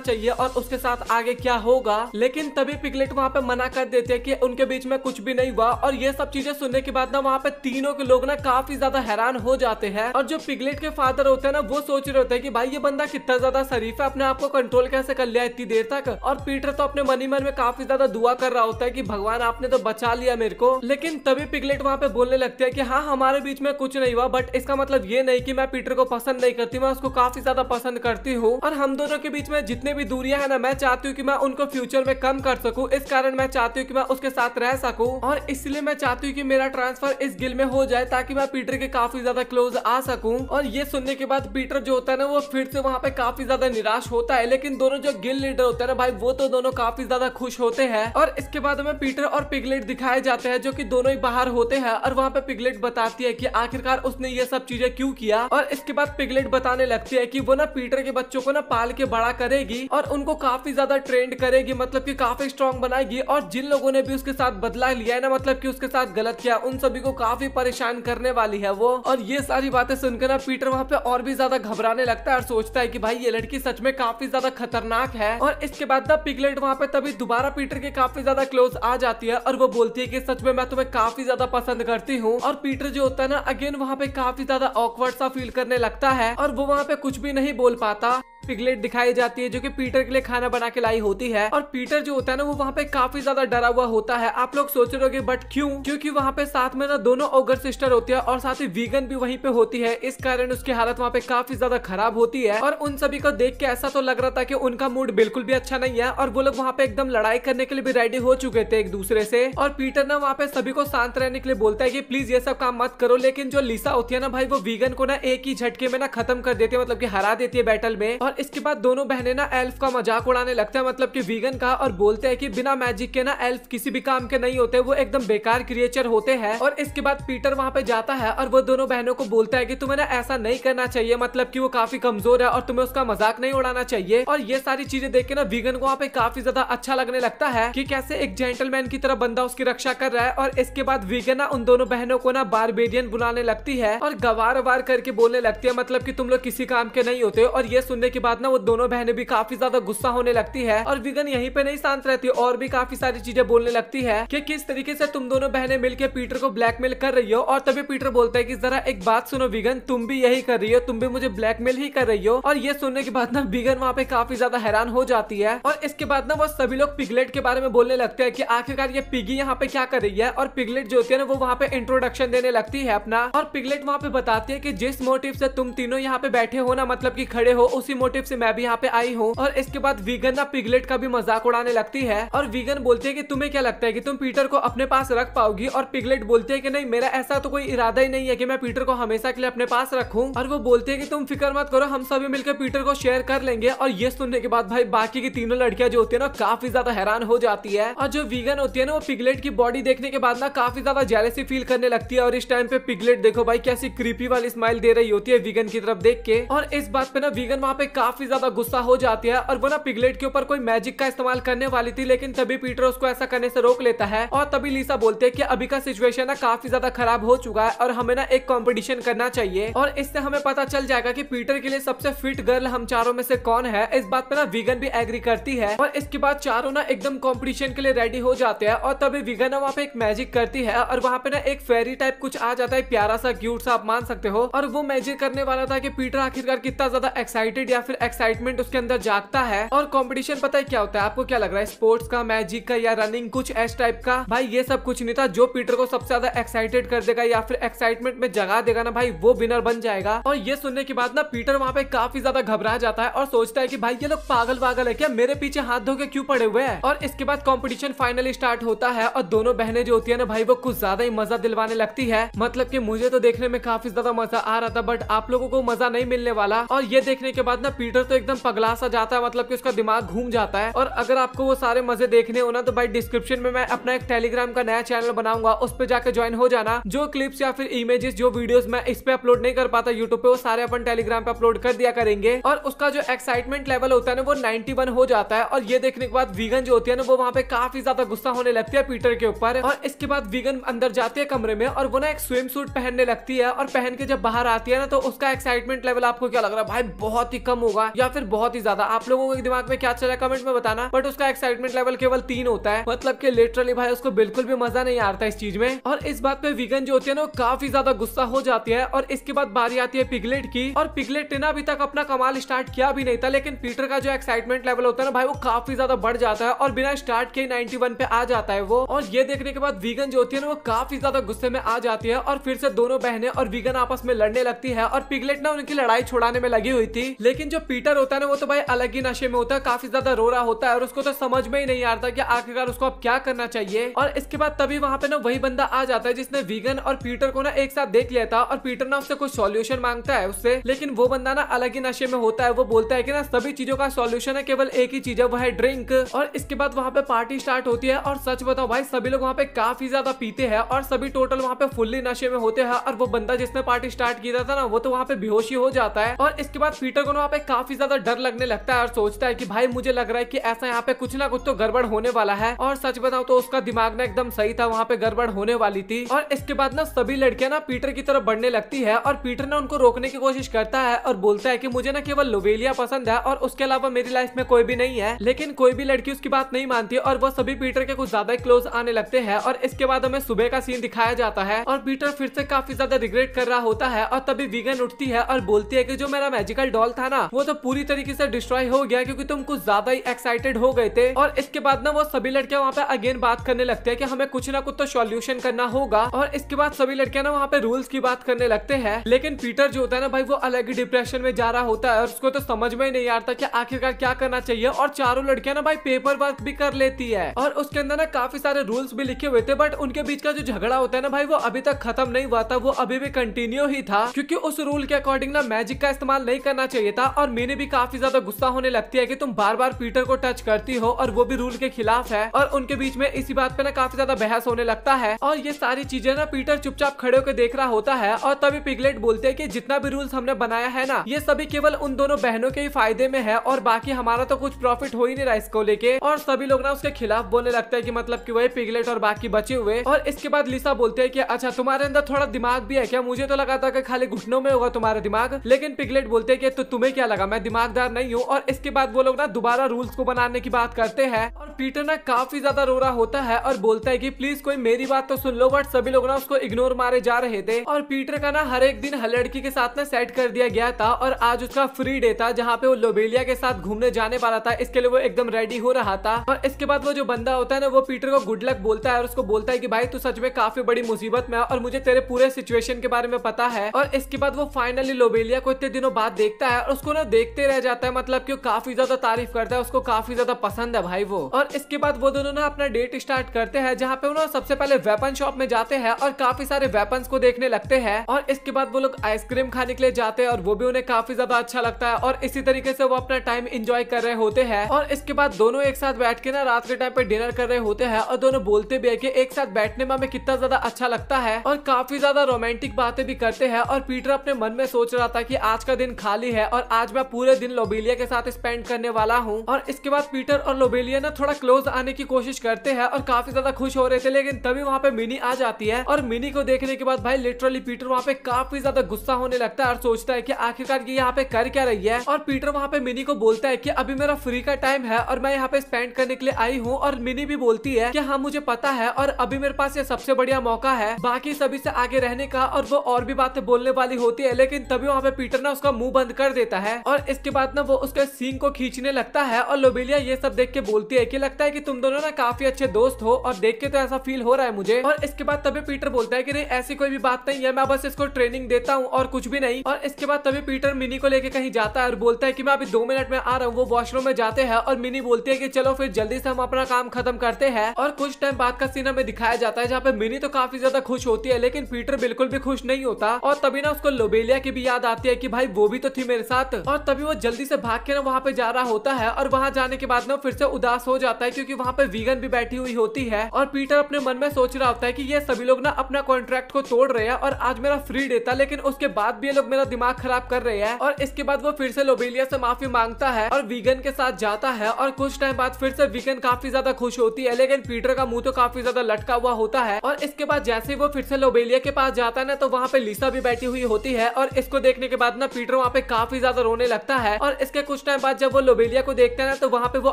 चाहिए और उसके साथ आगे क्या होगा। लेकिन तभी पिगलेट वहाँ पे मना कर देते हैं कि उनके बीच में कुछ भी नहीं हुआ। और ये सब चीजें सुनने के बाद ना वहाँ पे तीनों के लोग ना काफी ज्यादा हैरान हो जाते हैं। और जो पिगलेट के फादर होते हैं ना वो सोच रहे होते हैं कि भाई ये बंदा कितना ज्यादा शरीफ है, अपने आप को कंट्रोल कैसे कर लिया इतनी देर तक। और पीटर तो अपने मन ही मन में काफी ज्यादा दुआ कर रहा होता है कि भगवान आपने तो बचा लिया मेरे को। लेकिन तभी पिगलेट वहाँ पे बोलने लगते हैं कि हाँ हमारे बीच में कुछ नहीं हुआ, बट इसका मतलब ये नहीं कि मैं पीटर को पसंद नहीं करती, मैं उसको काफी ज्यादा पसंद करती हूँ। और हम दोनों के बीच में जितने भी दूरियां है ना मैं चाहती हूँ कि मैं उनको फ्यूचर में कम कर सकूं, इस कारण मैं चाहती हूँ कि मैं उसके साथ रह सकूं। और इसलिए मैं चाहती हूँ कि मेरा ट्रांसफर इस गिल में हो जाए ताकि मैं पीटर के काफी ज्यादा क्लोज आ सकूं। और ये सुनने के बाद पीटर जो होता है ना वो फिर से वहाँ पे काफी ज्यादा निराश होता है। लेकिन दोनों जो गिल लीडर होते हैं ना भाई वो तो दोनों काफी ज्यादा खुश होते हैं। और इसके बाद हमें पीटर और पिगलेट दिखाए जाते हैं जो कि दोनों ही बाहर होते हैं। और वहाँ पे पिगलेट बताती है कि आखिरकार उसने ये सब चीजें क्यों किया। और इसके बाद पिगलेट बताने लगती है कि वो ना पीटर के बच्चों को ना पाल के बड़ा करेगी और उनको काफी ज्यादा ट्रेंड करेगी, मतलब कि काफी स्ट्रॉन्ग बनाएगी। और जिन लोगों ने भी उसके साथ बदला लिया है ना, मतलब कि उसके साथ गलत किया, उन सभी को काफी परेशान करने वाली है वो। और ये सारी बातें सुनकर ना पीटर वहाँ पे और भी ज्यादा घबराने लगता है और सोचता है कि भाई ये लड़की सच में काफी ज्यादा खतरनाक है। और इसके बाद ना पिगलेट वहाँ पे तभी दोबारा पीटर के काफी ज्यादा क्लोज आ जाती है और वो बोलती है कि सच में मैं तुम्हें काफी ज्यादा पसंद करती हूँ। और पीटर जो होता है ना अगेन वहाँ पे काफी ज्यादा ऑकवर्ड सा फील करने लगता है और वो वहाँ पे कुछ भी नहीं बोल पाता। पिगलेट दिखाई जाती है जो कि पीटर के लिए खाना बना के लाई होती है। और पीटर जो होता है ना वो वहाँ पे काफी ज्यादा डरा हुआ होता है। आप लोग सोच रहे होंगे बट क्यों? क्योंकि वहाँ पे साथ में ना दोनों ओगर सिस्टर होती है और साथ ही वीगन भी वहीं पे होती है, इस कारण उसकी हालत वहाँ पे काफी ज्यादा खराब होती है। और उन सभी को देख के ऐसा तो लग रहा था कि उनका मूड बिल्कुल भी अच्छा नहीं है और वो लोग वहाँ पे एकदम लड़ाई करने के लिए भी रेडी हो चुके थे एक दूसरे से। और पीटर ना वहाँ पे सभी को शांत रहने के लिए बोलता है कि प्लीज ये सब काम मत करो। लेकिन जो लिसा होती है ना भाई वो वीगन को ना एक ही झटके में ना खत्म कर देती है, मतलब कि हरा देती है बैटल में। और इसके बाद दोनों बहनें ना एल्फ का मजाक उड़ाने लगते हैं, मतलब कि वीगन का, और बोलते हैं कि बिना मैजिक के ना एल्फ किसी भी काम के नहीं होते, वो एकदम बेकार क्रिएचर होते हैं। और इसके बाद पीटर वहाँ पे जाता है और वो दोनों बहनों को बोलता है कि तुम्हें ना ऐसा नहीं करना चाहिए, मतलब कि वो काफी कमजोर है और तुम्हें उसका मजाक नहीं उड़ाना चाहिए। और ये सारी चीजें देख के ना वीगन को वहाँ पे काफी ज्यादा अच्छा लगने लगता है कि कैसे एक जेंटलमैन की तरह बंदा उसकी रक्षा कर रहा है। और इसके बाद वीगन ना उन दोनों बहनों को ना बारबेरियन बुलाने लगती है और गवार वार करके बोलने लगती है, मतलब कि तुम लोग किसी काम के नहीं होते। और ये सुनने के बाद ना वो दोनों बहनें भी काफी ज्यादा गुस्सा होने लगती है। और वीगन यहीं पे नहीं शांत रहती और भी काफी सारी चीजें बोलने लगती है कि किस तरीके से तुम दोनों बहनें मिलकर पीटर को ब्लैकमेल कर रही हो। और तभी पीटर बोलता है कि जरा एक बात सुनो वीगन, तुम भी यही कर रही हो, तुम भी मुझे ब्लैकमेल ही कर रही हो। और ये सुनने के बाद ना वीगन वहाँ पे काफी ज्यादा हैरान हो जाती है। और इसके बाद ना वो सभी लोग पिगलेट के बारे में बोलने लगते हैं कि आखिरकार ये पिगी यहाँ पे क्या कर रही है। और पिगलेट जो होती है ना वो वहाँ पे इंट्रोडक्शन देने लगती है अपना। और पिगलेट वहाँ पे बताती है कि जिस मोटिव से तुम तीनों यहाँ पे बैठे हो ना, मतलब कि खड़े हो, उसी मोटिव से मैं भी यहाँ पे आई हूँ। और इसके बाद वीगन ना पिगलेट का भी मजाक उड़ाने लगती है और वीगन बोलती है कि तुम्हें क्या लगता है कि तुम पीटर को अपने पास रख पाओगी। और पिगलेट बोलती है कि नहीं, मेरा ऐसा तो कोई इरादा ही नहीं है कि मैं पीटर को हमेशा के लिए अपने पास रखूं। और वो बोलती है कि तुम फिक्र मत करो, हम सभी मिलकर पीटर को शेयर कर लेंगे। और ये सुनने के बाद भाई बाकी की तीनों लड़कियां जो होती है ना काफी ज्यादा हैरान हो जाती है। और जो वीगन होती है ना वो पिगलेट की बॉडी देखने के बाद ना काफी ज्यादा जेलसी फील करने लगती है। और इस टाइम पे पिगलेट देखो भाई कैसी क्रीपी वाली स्माइल दे रही होती है वीगन की तरफ देख के। और इस बात पे ना वीगन वहाँ पे काफी ज्यादा गुस्सा हो जाती है और वो ना पिगलेट के ऊपर कोई मैजिक का इस्तेमाल करने वाली थी, लेकिन तभी पीटर उसको ऐसा करने से रोक लेता है। और तभी लिसा बोलते हैं कि अभी का सिचुएशन ना काफी ज्यादा खराब हो चुका है और हमें ना एक कंपटीशन करना चाहिए और इससे हमें पता चल जाएगा कि पीटर के लिए सबसे फिट गर्ल हम चारों में से कौन है। इस बात पे ना वीगन भी एग्री करती है और इसके बाद चारों ना एकदम कंपटीशन के लिए रेडी हो जाते हैं। और तभी वीगन ना वहाँ पे एक मैजिक करती है और वहाँ पे ना एक फेरी टाइप कुछ आ जाता है, प्यारा सा क्यूट सा, आप मान सकते हो। और वो मैजिक करने वाला था कि पीटर आखिरकार कितना ज्यादा एक्साइटेड या फिर एक्साइटमेंट उसके अंदर जागता है। और कंपटीशन पता है क्या होता है, आपको क्या लग रहा है, स्पोर्ट्स का, मैजिक का या रनिंग, कुछ एस टाइप का? भाई ये सब कुछ नहीं था, जो पीटर को सबसे ज्यादा एक्साइटेड कर देगा या फिर एक्साइटमेंट में जगा देगा ना भाई, वो विनर बन जाएगा। और ये सुनने के बाद ना पीटर वहाँ पे काफी ज्यादा घबरा जाता है और सोचता है कि भाई ये लोग पागल वागल है क्या, मेरे पीछे हाथ धो के क्यों पड़े हुए हैं। और इसके बाद कंपटीशन फाइनली स्टार्ट होता है और दोनों बहनें जो होती है ना भाई वो कुछ ज्यादा ही मजा दिलवाने लगती है। मतलब कि मुझे तो देखने में काफी ज्यादा मजा आ रहा था बट आप लोगों को मजा नहीं मिलने वाला। और ये देखने के बाद ना पीटर तो एकदम पगला सा जाता है, मतलब कि उसका दिमाग घूम जाता है। और अगर आपको वो सारे मजे देखने हो ना तो भाई डिस्क्रिप्शन में मैं अपना एक टेलीग्राम का नया चैनल बनाऊंगा, उस पे जाकर ज्वाइन हो जाना। जो क्लिप्स या फिर इमेजेस, जो वीडियोस मैं इस पे अपलोड नहीं कर पाता यूट्यूब पे, वो सारे अपन टेलीग्राम पे अपलोड कर दिया करेंगे। और उसका जो एक्साइटमेंट लेवल होता है ना वो 91 हो जाता है। और ये देखने के बाद वीगन जो होती है ना वो वहाँ पे काफी ज्यादा गुस्सा होने लगती है पीटर के ऊपर। और इसके बाद वीगन अंदर जाती है कमरे में और वो ना एक स्विम सूट पहनने लगती है। और पहन के जब बाहर आती है ना तो उसका एक्साइटमेंट लेवल आपको क्या लग रहा है भाई? बहुत ही कम होगा या फिर बहुत ही ज्यादा? आप लोगों के दिमाग में क्या चला है कमेंट में बताना। बट उसका एक्साइटमेंट लेवल केवल 3 होता है, मतलब कि लिटरली भाई उसको बिल्कुल भी मजा नहीं आता इस चीज में। और इस बात पे वीगन जो होती है ना वो काफी ज्यादा गुस्सा हो जाती है। और इसके बाद बारी आती है पिगलेट की। और पिगलेट ने अभी तक अपना कमाल स्टार्ट किया भी नहीं था, लेकिन पीटर का जो एक्साइटमेंट लेवल होता है ना भाई वो काफी ज्यादा बढ़ जाता है और बिना स्टार्ट के 91 पे आ जाता है वो। और ये देखने के बाद वीगन जो होती है ना वो काफी ज्यादा गुस्से में आ जाती है और फिर से दोनों बहनें और वीगन आपस में लड़ने लगती है। और पिगलेट ना उनकी लड़ाई छुड़ाने में लगी हुई थी, लेकिन जो पीटर होता है ना वो तो भाई अलग ही नशे में होता है, काफी ज्यादा रो रहा होता है और उसको तो समझ में ही नहीं आता कि आखिरकार उसको अब क्या करना चाहिए। और इसके बाद तभी वहां पे ना वही बंदा आ जाता है जिसने वीगन और पीटर को ना एक साथ देख लिया था। और पीटर ना उससे कुछ सॉल्यूशन मांगता है उससे, लेकिन वो बंदा ना अलग ही नशे में होता है। वो बोलता है कि ना सभी चीजों का सॉल्यूशन है केवल एक ही चीज है, वो है ड्रिंक। और इसके बाद वहां पे पार्टी स्टार्ट होती है। और सच बताओ भाई सभी लोग वहां पे काफी ज्यादा पीते हैं और सभी टोटल वहां पे फुल्ली नशे में होते हैं। और वो बंदा जिसने पार्टी स्टार्ट किया था ना वो तो वहां पे बेहोश ही हो जाता है। और इसके बाद पीटर को वहां पे काफी ज्यादा डर लगने लगता है और सोचता है कि भाई मुझे लग रहा है कि ऐसा यहाँ पे कुछ ना कुछ तो गड़बड़ होने वाला है। और सच बताओ तो उसका दिमाग ना एकदम सही था, वहां पे गड़बड़ होने वाली थी। और इसके बाद ना सभी लड़कियां ना पीटर की तरफ बढ़ने लगती है और पीटर ना उनको रोकने की कोशिश करता है और बोलता है कि मुझे ना केवल लोवेलिया पसंद है और उसके अलावा मेरी लाइफ में कोई भी नहीं है। लेकिन कोई भी लड़की उसकी बात नहीं मानती और वो सभी पीटर के कुछ ज्यादा क्लोज आने लगते हैं। और इसके बाद हमें सुबह का सीन दिखाया जाता है और पीटर फिर से काफी ज्यादा रिग्रेट कर रहा होता है। और तभी वीगन उठती है और बोलती है कि जो मेरा मैजिकल डॉल था ना वो तो पूरी तरीके से डिस्ट्रॉय हो गया क्योंकि तुम कुछ ज्यादा ही एक्साइटेड हो गए थे। और इसके बाद ना वो सभी लड़कियां वहाँ पे अगेन बात करने लगते हैं कि हमें कुछ ना कुछ तो सॉल्यूशन करना होगा। और इसके बाद सभी लड़कियां ना वहाँ पे रूल्स की बात करने लगते हैं, लेकिन पीटर जो होता है ना भाई वो अलग ही डिप्रेशन में जा रहा होता है और उसको तो समझ में ही नहीं आता कि आखिरकार क्या करना चाहिए। और चारों लड़कियां ना भाई पेपर वर्क भी कर लेती है और उसके अंदर ना काफी सारे रूल्स भी लिखे हुए थे, बट उनके बीच का जो झगड़ा होता है ना भाई वो अभी तक खत्म नहीं हुआ था, वो अभी भी कंटिन्यू ही था क्योंकि उस रूल के अकॉर्डिंग ना मैजिक का इस्तेमाल नहीं करना चाहिए था। और मैंने भी काफी ज्यादा गुस्सा होने लगती है कि तुम बार बार पीटर को टच करती हो और वो भी रूल के खिलाफ है। और उनके बीच में इसी बात पे ना काफी ज्यादा बहस होने लगता है और ये सारी चीजें ना पीटर चुपचाप खड़े होकर देख रहा होता है। और तभी पिगलेट बोलते हैं कि जितना भी रूल्स हमने बनाया है ना ये सभी केवल उन दोनों बहनों के ही फायदे में है और बाकी हमारा तो कुछ प्रॉफिट हो ही नहीं रहा इसको लेके। और सभी लोग ना उसके खिलाफ बोलने लगता है कि मतलब कि वही पिगलेट और बाकी बचे हुए। और इसके बाद लिसा बोलते हैं कि अच्छा तुम्हारे अंदर थोड़ा दिमाग भी है क्या? मुझे तो लगा था कि खाली घुटनों में होगा तुम्हारा दिमाग। लेकिन पिगलेट बोलते हैं कि तो तुम्हें क्या लगा मैं दिमागदार नहीं हूँ। और इसके बाद वो लोग ना दोबारा रूल्स को बनाने की बात करते हैं और पीटर ना काफी ज्यादा रो रहा होता है और बोलता है कि प्लीज कोई मेरी बात तो सुन लो। बट सभी लोग ना उसको इग्नोर मारे जा रहे थे। और पीटर का ना हर एक दिन हर लड़की के साथ ना सेट कर दिया गया था और आज उसका फ्री डे था जहाँ पे वो लोबेलिया के साथ घूमने जाने वाला था। इसके लिए वो एकदम रेडी हो रहा था। और इसके बाद वो जो बंदा होता है ना वो पीटर को गुड लक बोलता है और उसको बोलता है कि भाई तू सच में काफी बड़ी मुसीबत में है और मुझे तेरे पूरे सिचुएशन के बारे में पता है। और इसके बाद वो फाइनली लोबेलिया को इतने दिनों बाद देखता है और उसको ना देखते रह जाता है, मतलब कि वो काफी ज्यादा तारीफ करता है, उसको काफी ज्यादा पसंद है भाई वो। और इसके बाद वो दोनों ना अपना डेट स्टार्ट करते हैं जहाँ पे वो सबसे पहले वेपन शॉप में जाते हैं और काफी सारे वेपन्स को देखने लगते हैं। और इसके बाद वो लोग आइसक्रीम खाने के लिए जाते हैं और वो भी उन्हें काफी ज्यादा अच्छा लगता है और इसी तरीके से वो अपना टाइम एंजॉय कर रहे होते हैं। और इसके बाद दोनों एक साथ बैठ के ना रात के टाइम पे डिनर कर रहे होते हैं और दोनों बोलते भी है कि एक साथ बैठने में हमें कितना ज्यादा अच्छा लगता है और काफी ज्यादा रोमांटिक बातें भी करते हैं। और पीटर अपने मन में सोच रहा था कि आज का दिन खाली है और आज मैं पूरे दिन लोबेलिया के साथ स्पेंड करने वाला हूँ। और इसके बाद पीटर और लोबेलिया ना थोड़ा क्लोज आने की कोशिश करते हैं और काफी ज्यादा खुश हो रहे थे, लेकिन तभी वहाँ पे मिनी आ जाती है। और मिनी को देखने के बाद भाई लिटरली पीटर वहाँ पे काफी ज्यादा गुस्सा होने लगता है और सोचता है कि आखिरकार ये यहाँ पे कर क्या रही है। और पीटर वहाँ पे मिनी को बोलता है कि अभी मेरा फ्री का टाइम है और मैं यहाँ पे स्पेंड करने के लिए आई हूँ। और मिनी भी बोलती है कि हाँ मुझे पता है और अभी मेरे पास ये सबसे बढ़िया मौका है बाकी सभी से आगे रहने का। और वो और भी बातें बोलने वाली होती है, लेकिन तभी वहाँ पे पीटर ना उसका मुंह बंद कर देता है और इसके बाद ना वो उसके सींग को खींचने लगता है। और लोबेलिया ये सब देख के बोलती है कि लगता है कि तुम दोनों ना काफी अच्छे दोस्त हो और देख के तो ऐसा फील हो रहा है मुझे। और इसके बाद तभी पीटर बोलता है कि नहीं ऐसी कोई भी बात नहीं है, मैं बस इसको ट्रेनिंग देता हूँ और कुछ भी नहीं। और इसके बाद तभी पीटर मिनी को लेके कहीं जाता है और बोलता है कि मैं अभी 2 मिनट में आ रहा हूँ। वो वॉशरूम में जाते हैं और मिनी बोलती है कि चलो फिर जल्दी से हम अपना काम खत्म करते हैं। और कुछ टाइम बाद का सीन हमें दिखाया जाता है जहाँ पे मिनी तो काफी ज्यादा खुश होती है, लेकिन पीटर बिल्कुल भी खुश नहीं होता। और तभी ना उसको लोबेलिया की भी याद आती है कि भाई वो भी तो थी मेरे साथ और तभी वो जल्दी से भाग के ना वहाँ पे जा रहा होता है और वहाँ जाने के बाद ना फिर से उदास हो जाता है क्योंकि वहाँ पे वीगन भी बैठी हुई होती है और पीटर अपने मन में सोच रहा होता है कि ये सभी लोग ना अपना कॉन्ट्रैक्ट को तोड़ रहे हैं और आज मेरा फ्री डे था, लेकिन उसके बाद भी ये लोग मेरा दिमाग खराब कर रहे हैं। और इसके बाद वो फिर से लोबेलिया से माफी मांगता है और वीगन के साथ जाता है और कुछ टाइम बाद फिर से वीगन काफी ज्यादा खुश होती है, लेकिन पीटर का मुंह तो काफी ज्यादा लटका हुआ होता है। और इसके बाद जैसे ही वो फिर से लोबेलिया के पास जाता है ना, तो वहाँ पे लिसा भी बैठी हुई होती है और इसको देखने के बाद ना पीटर वहाँ पे काफी ज्यादा रोने लगता है। और इसके कुछ टाइम बाद जब वो लोबेलिया को देखता है ना, तो वहाँ पे वो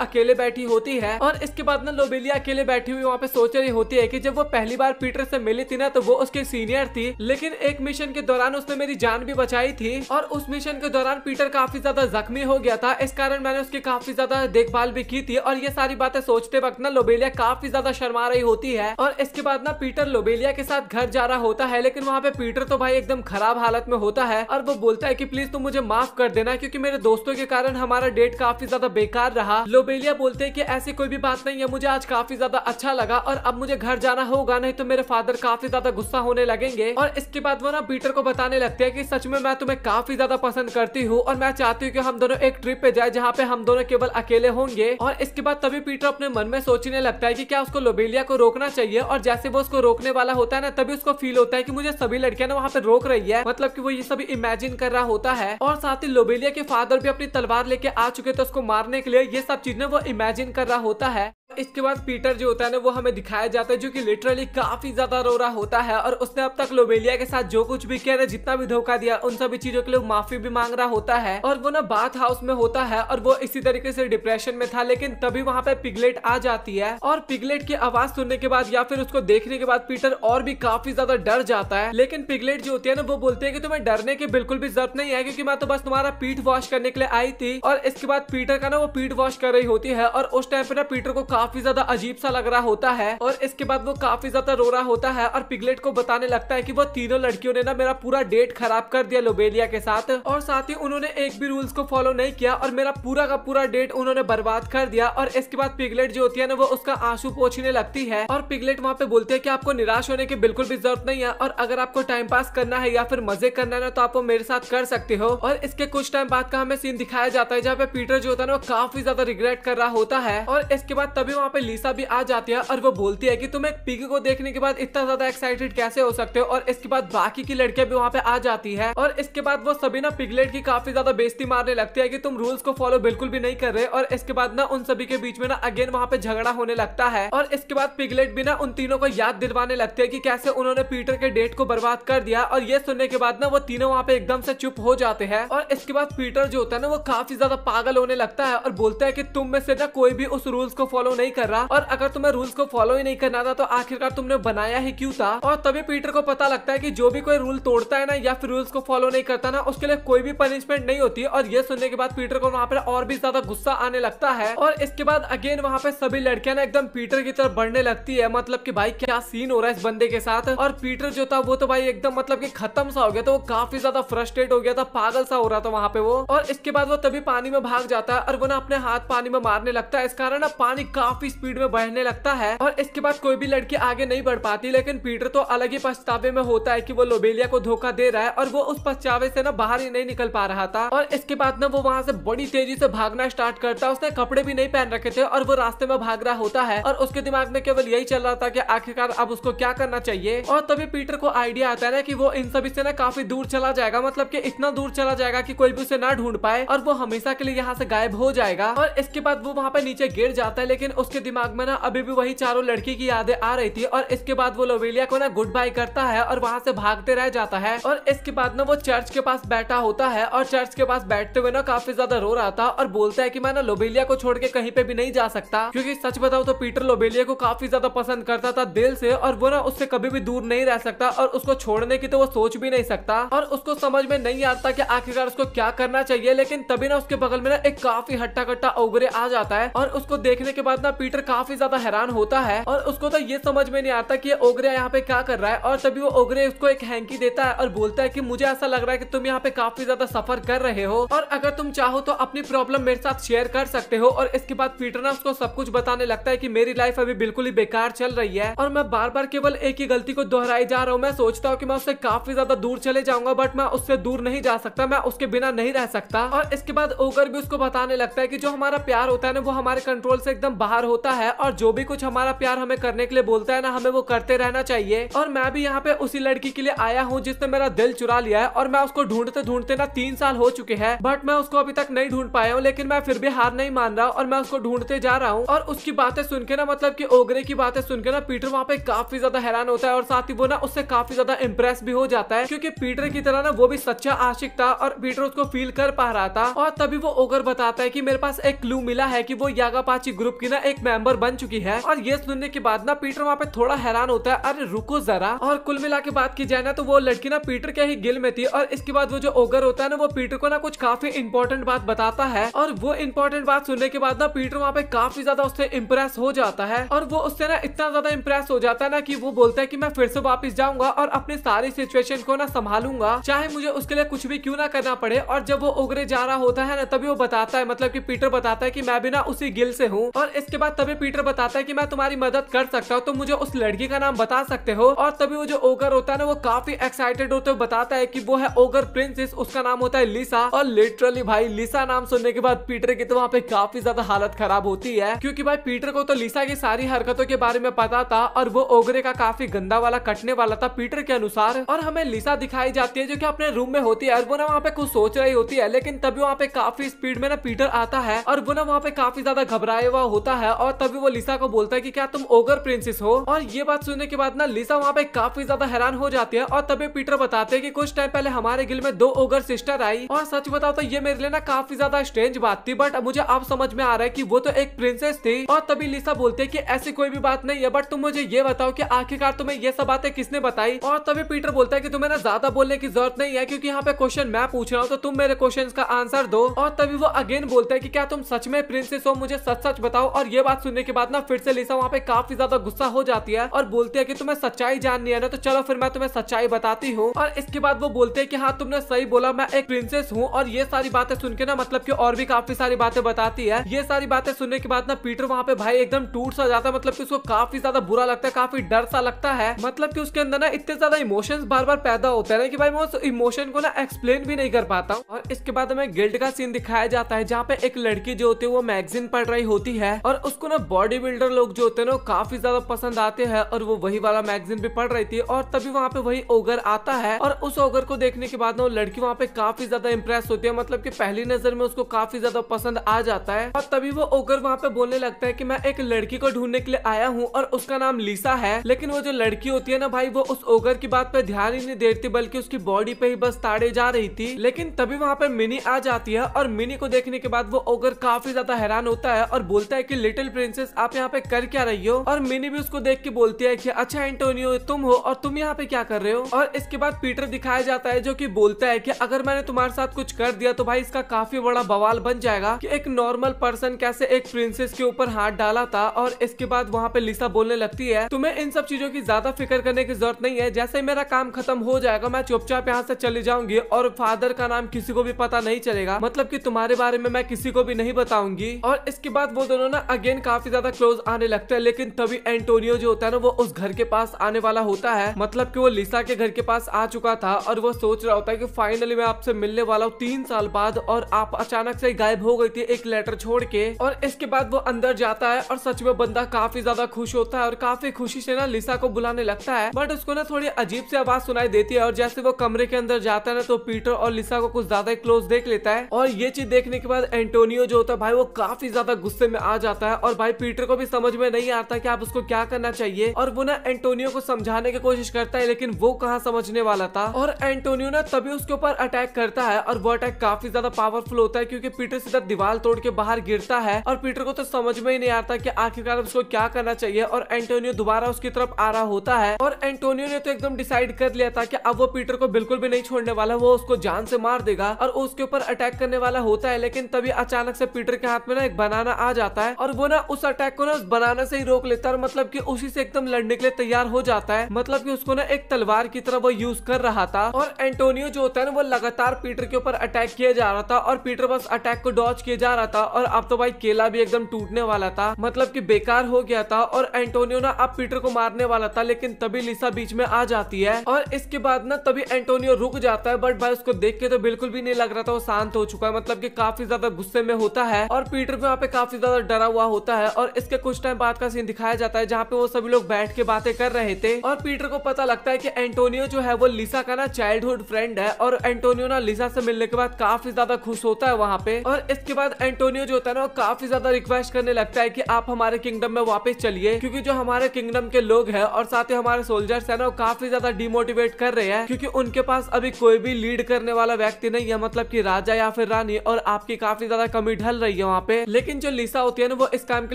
अकेले बैठी होती है और इसके बाद ना लोबेलिया अकेले बैठी हुई वहाँ पे सोच रही होती है कि जब वो पहली बार पीटर से मिली थी ना, तो वो उसके सीनियर थी, लेकिन एक मिशन के दौरान उसने मेरी जान भी बचाई थी और उस मिशन के दौरान पीटर काफी ज्यादा जख्मी हो गया था, इस कारण मैंने उसकी काफी ज्यादा देखभाल भी की थी। और ये सारी बातें सोचते वक्त ना लोबेलिया काफी ज्यादा शर्मा रही होती है और इसके बाद ना पीटर लोबेलिया के साथ घर जा रहा होता है, लेकिन वहाँ पे पीटर तो भाई एकदम खराब हालत में होता है और वो बोलता है कि प्लीज तुम मुझे माफ कर देना क्योंकि मेरे दोस्तों के कारण हमारा डेट काफी ज्यादा बेकार रहा। लोबेलिया बोलते हैं कि ऐसी कोई भी बात नहीं है, मुझे आज काफी ज्यादा अच्छा लगा और अब मुझे घर जाना होगा, नहीं तो मेरे फादर काफी ज्यादा गुस्सा होने लगेंगे। और इसके बाद वो ना पीटर को बताने लगते हैं कि सच में मैं तुम्हें काफी ज्यादा पसंद करती हूँ और मैं चाहती हूँ कि हम दोनों एक ट्रिप पे जाए जहाँ पे हम दोनों केवल अकेले होंगे। और इसके बाद तभी पीटर अपने मन में सोचने लगता है कि क्या उसको लोबेलिया को रोकना चाहिए, और जैसे वो उसको रोकने वाला होता है ना, तभी उसको फील होता है कि मुझे सभी लड़कियां ना वहाँ पे रोक रही है, मतलब कि वो ये सभी इमेजिन कर रहा होता है। और साथ ही लोबेलिया के फादर भी अपनी तलवार लेके आ चुके थे उसको मारने के लिए, ये सब चीजें वो इमेजिन कर रहा होता है। इसके बाद पीटर जो होता है ना, वो हमें दिखाया जाता है जो कि लिटरली काफी ज्यादा रो रहा होता है और उसने अब तक लोबेलिया के साथ जो कुछ भी किया ना, जितना भी धोखा दिया, उन सभी चीजों के लिए माफी भी मांग रहा होता है। और वो ना बाथ हाउस में होता है और वो इसी तरीके से डिप्रेशन में था, लेकिन तभी वहाँ पे पिगलेट आ जाती है और पिगलेट की आवाज सुनने के बाद या फिर उसको देखने के बाद पीटर और भी काफी ज्यादा डर जाता है। लेकिन पिगलेट जो होती है ना, वो बोलते हैं कि तुम्हें डरने की बिल्कुल भी जरूरत नहीं है क्योंकि मैं तो बस तुम्हारा पीठ वॉश करने के लिए आई थी। और इसके बाद पीटर का ना वो पीठ वॉश कर रही होती है और उस टाइम पे ना पीटर को काफी ज्यादा अजीब सा लग रहा होता है और इसके बाद वो काफी ज्यादा रो रहा होता है और पिगलेट को बताने लगता है कि वो तीनों लड़कियों ने ना मेरा पूरा डेट खराब कर दिया लोबेलिया के साथ, और साथ ही उन्होंने एक भी रूल्स को फॉलो नहीं किया और मेरा पूरा का पूरा डेट उन्होंने बर्बाद कर दिया। और इसके बाद पिगलेट जो होती है ना, वो उसका आंसू पोंछने लगती है और पिगलेट वहाँ पे बोलते हैं कि आपको निराश होने की बिल्कुल भी जरूरत नहीं है और अगर आपको टाइम पास करना है या फिर मजे करना है ना, तो आप वो मेरे साथ कर सकते हो। और इसके कुछ टाइम बाद का हमें सीन दिखाया जाता है जहाँ पे पीटर जो होता है ना, वो काफी ज्यादा रिग्रेट कर रहा होता है। और इसके बाद तभी वहाँ पे लिसा भी आ जाती है और वो बोलती है कि तुम एक पिग को देखने के बाद इतना ज्यादा एक्साइटेड कैसे हो सकते हो। और इसके बाद बाकी की लड़कियां भी वहाँ पे आ जाती है और इसके बाद वो सभी ना पिगलेट की काफी ज्यादा बेइज्जती मारने लगती है कि तुम रूल्स को फॉलो बिल्कुल भी नहीं कर रहे। और इसके बाद ना उन सभी के बीच में ना अगेन वहाँ पे झगड़ा होने लगता है और इसके बाद पिगलेट भी ना उन तीनों को याद दिलवाने लगते हैं कि कैसे उन्होंने पीटर के डेट को बर्बाद कर दिया। और ये सुनने के बाद ना वो तीनों वहाँ पे एकदम से चुप हो जाते हैं और इसके बाद पीटर जो होता है ना, वो काफी ज्यादा पागल होने लगता है और बोलता है कि तुम में से ना कोई भी उस रूल्स को फॉलो नहीं कर रहा, और अगर तुम्हें रूल्स को फॉलो ही नहीं करना था तो आखिरकार तुमने बनाया ही क्यों था। और तभी पीटर को पता लगता है कि जो भी कोई रूल तोड़ता है ना या फिर रूल्स को फॉलो नहीं करता ना, उसके लिए कोई भी पनिशमेंट नहीं होती। और ये सुनने के बाद पीटर को वहाँ पर और भी ज्यादा गुस्सा आने लगता है और इसके बाद अगेन वहाँ पे सभी लड़कियां ना एकदम पीटर की तरफ बढ़ने लगती है, मतलब कि भाई क्या सीन हो रहा है इस बंदे के साथ। और पीटर जो था वो तो भाई एकदम मतलब कि खत्म सा हो गया था, वो काफी ज्यादा फ्रस्ट्रेट हो गया था, पागल सा हो रहा था वहाँ पे वो। और इसके बाद वो तभी पानी में भाग जाता है और वो ना अपने हाथ पानी में मारने लगता है, इस कारण ना पानी काफी स्पीड में बहने लगता है। और इसके बाद कोई भी लड़की आगे नहीं बढ़ पाती, लेकिन पीटर तो अलग ही पछतावे में होता है कि वो लोबेलिया को धोखा दे रहा है और वो उस पछतावे से ना बाहर ही नहीं निकल पा रहा था। और इसके बाद ना वो वहाँ से बड़ी तेजी से भागना स्टार्ट करता है, उसने कपड़े भी नहीं पहन रखे थे और वो रास्ते में भाग रहा होता है और उसके दिमाग में केवल यही चल रहा था कि आखिरकार अब उसको क्या करना चाहिए। और तभी पीटर को आइडिया आता है ना कि वो इन सभी से ना काफी दूर चला जाएगा, मतलब कि इतना दूर चला जाएगा कि कोई भी उसे ना ढूंढ पाए और वो हमेशा के लिए यहाँ से गायब हो जाएगा। और इसके बाद वो वहाँ पे नीचे गिर जाता है, लेकिन उसके दिमाग में ना अभी भी वही चारों लड़की की यादें आ रही थी। और इसके बाद वो लोबेलिया को ना गुड बाय करता है और वहाँ से भागते रह जाता है। और इसके बाद ना वो चर्च के पास बैठा होता है और चर्च के पास बैठते हुए ना काफी ज्यादा रो रहा था और बोलता है कि मैं ना लोबेलिया को छोड़ के कहीं पे भी नहीं जा सकता, क्योंकि सच बताओ तो पीटर लोबेलिया को काफी ज्यादा पसंद करता था दिल से और वो ना उससे कभी भी दूर नहीं रह सकता और उसको छोड़ने की तो वो सोच भी नहीं सकता। और उसको समझ में नहीं आता कि आखिरकार उसको क्या करना चाहिए। लेकिन तभी ना उसके बगल में ना एक काफी हट्टा कट्टा ओगरे आ जाता है और उसको देखने के बाद ना बाद पीटर काफी ज्यादा हैरान होता है और उसको तो ये समझ में नहीं आता कि ये ओगरे यहाँ पे क्या कर रहा है। और तभी वो ओगरे उसको एक हैंकी देता है और बोलता है कि मुझे ऐसा लग रहा है कि तुम यहाँ पे काफी ज्यादा सफर कर रहे हो और अगर तुम चाहो तो अपनी प्रॉब्लम मेरे साथ शेयर कर सकते हो। और इसके बाद पीटर ना उसको सब कुछ बताने लगता है कि मेरी लाइफ अभी बिल्कुल ही बेकार चल रही है और मैं बार बार केवल एक ही गलती को दोहराई जा रहा हूँ। मैं सोचता हूँ कि मैं उससे काफी ज्यादा दूर चले जाऊंगा, बट मैं उससे दूर नहीं जा सकता, मैं उसके बिना नहीं रह सकता। और इसके बाद ओगर भी उसको बताने लगता है कि जो हमारा प्यार होता है ना वो हमारे कंट्रोल से एकदम बाहर होता है और जो भी कुछ हमारा प्यार हमें करने के लिए बोलता है ना हमें वो करते रहना चाहिए। और मैं भी यहाँ पे उसी लड़की के लिए आया हूँ जिसने मेरा दिल चुरा लिया है और मैं उसको ढूंढते ढूंढते ना 3 साल हो चुके हैं, बट मैं उसको अभी तक नहीं ढूंढ पाया हूँ। लेकिन मैं फिर भी हार नहीं मान रहा और मैं उसको ढूंढते जा रहा हूँ। और उसकी बातें सुन के ना मतलब कि ओगरे की बातें सुन के ना पीटर वहाँ पे काफी ज्यादा हैरान होता है और साथ ही वो ना उससे काफी ज्यादा इंप्रेस भी हो जाता है क्योंकि पीटर की तरह ना वो भी सच्चा आशिक था और पीटर उसको फील कर पा रहा था। और तभी वो ओगर बताता है कि मेरे पास एक क्लू मिला है कि वो यागापाची ग्रुप की ना एक मेंबर बन चुकी है। और ये सुनने के बाद ना पीटर वहाँ पे थोड़ा हैरान होता है, अरे रुको जरा। और कुल मिला के बात की जाए ना तो वो लड़की ना पीटर के ही गिल में थी। और इसके बाद वो जो ओगर होता है ना वो पीटर को ना कुछ काफी इंपॉर्टेंट बात बताता है और वो इंपॉर्टेंट बात सुनने के बाद ना पीटर वहाँ पे काफी ज्यादा उससे इम्प्रेस हो जाता है और वो उससे ना इतना ज्यादा इम्प्रेस हो जाता है ना कि वो बोलता है कि मैं फिर से वापस जाऊंगा और अपनी सारी सिचुएशन को ना संभालूंगा, चाहे मुझे उसके लिए कुछ भी क्यों ना करना पड़े। और जब वो ओगरे जा रहा होता है ना तभी वो बताता है मतलब कि पीटर बताता है कि मैं भी ना उसी गिल से हूँ। और इसके बाद तभी पीटर बताता है कि मैं तुम्हारी मदद कर सकता हूँ, तो मुझे उस लड़की का नाम बता सकते हो। और तभी वो जो ओगर होता है ना वो काफी एक्साइटेड होते हुए बताता है कि वो है ओगर प्रिंसेस, उसका नाम होता है लिसा। और लिटरली भाई लिसा नाम सुनने के बाद पीटर की तो वहाँ पे काफी ज्यादा हालत खराब होती है क्योंकि भाई पीटर को तो लिसा की सारी हरकतों के बारे में पता था और वो ओगरे का काफी गंदा वाला कटने वाला था पीटर के अनुसार। और हमें लिसा दिखाई जाती है जो कि अपने रूम में होती है और वो ना वहाँ पे कुछ सोच रही होती है, लेकिन तभी वहाँ पे काफी स्पीड में ना पीटर आता है और वो ना वहाँ पे काफी ज्यादा घबराया हुआ होता है। और तभी वो लिसा को बोलता है कि क्या तुम ओगर प्रिंसेस हो। और ये बात सुनने के बाद ना लिसा वहाँ पे काफी ज्यादा हैरान हो जाती है। और तभी पीटर बताते हैं कि कुछ टाइम पहले हमारे गिल में 2 ओगर सिस्टर आई और सच बताओ तो ये मेरे लिए ना काफी ज्यादा स्ट्रेंज बात थी, बट मुझे अब समझ में आ रहा है कि वो तो एक प्रिंसेस थी। और तभी लिसा बोलते है कि ऐसी कोई भी बात नहीं है, बट तुम मुझे ये बताओ कि आखिरकार तुम्हें ये सब बातें किसने बताई। और तभी पीटर बोलता है कि तुम्हें ना ज्यादा बोलने की जरूरत नहीं है क्योंकि यहाँ पे क्वेश्चन मैं पूछ रहा हूँ तो तुम मेरे क्वेश्चन का आंसर दो। और तभी वो अगेन बोलता है कि क्या तुम सच में प्रिंसेस हो, मुझे सच सच बताओ। और ये बात सुनने के बाद ना फिर से लिसा वहाँ पे काफी ज्यादा गुस्सा हो जाती है और बोलती है कि तुम्हें सच्चाई जाननी है ना तो चलो फिर मैं तुम्हें सच्चाई बताती हूँ। और इसके बाद वो बोलते हैं कि हाँ तुमने सही बोला, मैं एक प्रिंसेस हूँ। और ये सारी बातें सुन के ना मतलब कि और भी काफी सारी बातें बताती है। ये सारी बातें सुनने के बाद ना पीटर वहाँ पे भाई एकदम टूट सा जाता है, मतलब कि उसको काफी ज्यादा बुरा लगता है, काफी डर सा लगता है। मतलब कि उसके अंदर ना इतने ज्यादा इमोशंस बार बार पैदा होते हैं कि भाई मैं उस इमोशन को ना एक्सप्लेन भी नहीं कर पाता हूँ। और इसके बाद हमें गिल्ड का सीन दिखाया जाता है जहाँ पे एक लड़की जो होती है वो मैगजीन पढ़ रही होती है और उसको ना बॉडी बिल्डर लोग जो होते हैं ना काफी ज्यादा पसंद आते हैं और वो वही वाला मैगजीन भी पढ़ रही थी। और तभी वहाँ पे वही ओगर आता है और उस ओगर को देखने के बाद ना वो लड़की वहाँ पे काफी ज्यादा इंप्रेस होती है, मतलब कि पहली नजर में उसको काफी ज्यादा पसंद आ जाता है। और तभी वो ओगर वहाँ पे बोलने लगता है कि मैं एक लड़की को ढूंढने के लिए आया हूँ और उसका नाम लिसा है। लेकिन वो जो लड़की होती है ना भाई वो उस ओगर की बात पे ध्यान ही नहीं देती बल्कि उसकी बॉडी पे ही बस ताड़े जा रही थी। लेकिन तभी वहाँ पे मिनी आ जाती है और मिनी को देखने के बाद वो ओगर काफी ज्यादा हैरान होता है और बोलता है कि लिटिल प्रिंसेस आप यहाँ पे कर क्या रही हो। और मिनी भी उसको देख के बोलती है कि अच्छा एंटोनियो तुम हो और तुम यहाँ पे क्या कर रहे हो। और इसके बाद पीटर दिखाया जाता है जो कि बोलता है कि अगर मैंने तुम्हारे साथ कुछ कर दिया तो भाई इसका काफी बड़ा बवाल बन जाएगा कि एक नॉर्मल पर्सन कैसे एक प्रिंसेस के ऊपर हाथ डाला था। और इसके बाद वहाँ पे लिसा बोलने लगती है तुम्हें इन सब चीजों की ज्यादा फिक्र करने की जरूरत नहीं है, जैसे ही मेरा काम खत्म हो जाएगा मैं चुपचाप यहाँ से चली जाऊंगी और फादर का नाम किसी को भी पता नहीं चलेगा, मतलब कि तुम्हारे बारे में मैं किसी को भी नहीं बताऊंगी। और इसके बाद वो दोनों ना अगेन काफी ज्यादा क्लोज आने लगते हैं। लेकिन तभी एंटोनियो जो होता है ना वो उस घर के पास आने वाला होता है, मतलब कि वो लिसा के घर के पास आ चुका था और वो सोच रहा होता है कि फाइनली मैं आपसे मिलने वाला हूँ 3 साल बाद और आप अचानक से गायब हो गई थी एक लेटर छोड़ के। और इसके बाद वो अंदर जाता है और सच में बंदा काफी ज्यादा खुश होता है और काफी खुशी से ना लिसा को बुलाने लगता है, बट उसको ना थोड़ी अजीब सी आवाज सुनाई देती है। और जैसे वो कमरे के अंदर जाता है ना तो पीटर और लिसा को कुछ ज्यादा क्लोज देख लेता है। और ये चीज देखने के बाद एंटोनियो जो होता है भाई वो काफी ज्यादा गुस्से में आ जाता है और भाई पीटर को भी समझ में नहीं आता कि आप उसको क्या करना चाहिए। और वो ना एंटोनियो को समझाने की कोशिश करता है लेकिन वो कहाँ समझने वाला था। और एंटोनियो ना तभी उसके ऊपर अटैक करता है और वो अटैक काफी ज्यादा पावरफुल होता है क्योंकि पीटर सीधा दीवार तोड़ के बाहर गिरता है और पीटर को तो समझ में ही नहीं आता कि आखिरकार उसको क्या करना चाहिए। और एंटोनियो दोबारा उसकी तरफ आ रहा होता है और एंटोनियो ने तो एकदम डिसाइड कर लिया था कि अब वो पीटर को बिल्कुल भी नहीं छोड़ने वाला, वो उसको जान से मार देगा और उसके ऊपर अटैक करने वाला होता है। लेकिन तभी अचानक से पीटर के हाथ में ना एक बनाना आ जाता है और और वो ना उस अटैक को ना बनाने से ही रोक लेता है, मतलब कि उसी से एकदम लड़ने के लिए तैयार हो जाता है। मतलब कि उसको ना एक तलवार की तरह वो यूज कर रहा था और एंटोनियो जो होता है ना वो लगातार पीटर के ऊपर अटैक किया जा रहा था और पीटर बस अटैक को डॉज किया जा रहा था। और अब तो भाई केला भी एकदम टूटने वाला था, मतलब कि बेकार हो गया था और एंटोनियो ना अब पीटर को मारने वाला था, लेकिन तभी लिसा बीच में आ जाती है और इसके बाद ना तभी एंटोनियो रुक जाता है। बट भाई उसको देख के तो बिल्कुल भी नहीं लग रहा था वो शांत हो चुका है, मतलब कि काफी ज्यादा गुस्से में होता है और पीटर भी वहाँ पे काफी ज्यादा डरा हुआ होता है। और इसके कुछ टाइम बाद का सीन दिखाया जाता है जहाँ पे वो सभी लोग बैठ के बातें कर रहे थे और पीटर को पता लगता है कि एंटोनियो जो है वो लिसा का ना चाइल्डहुड फ्रेंड है और एंटोनियो ना लिसा से मिलने के बाद काफी ज्यादा खुश होता है वहाँ पे। और इसके बाद एंटोनियो जो होता है ना वो काफी ज्यादा रिक्वेस्ट करने लगता है कि आप हमारे किंगडम में वापस चलिए, क्योंकि जो हमारे किंगडम के लोग हैं और साथ ही हमारे सोल्जर्स है ना वो काफी ज्यादा डिमोटिवेट कर रहे हैं, क्योंकि उनके पास अभी कोई भी लीड करने वाला व्यक्ति नहीं है, मतलब कि राजा या फिर रानी, और आपकी काफी ज्यादा कमी ढल रही है वहाँ पे। लेकिन जो लिसा होती है ना वो इस काम के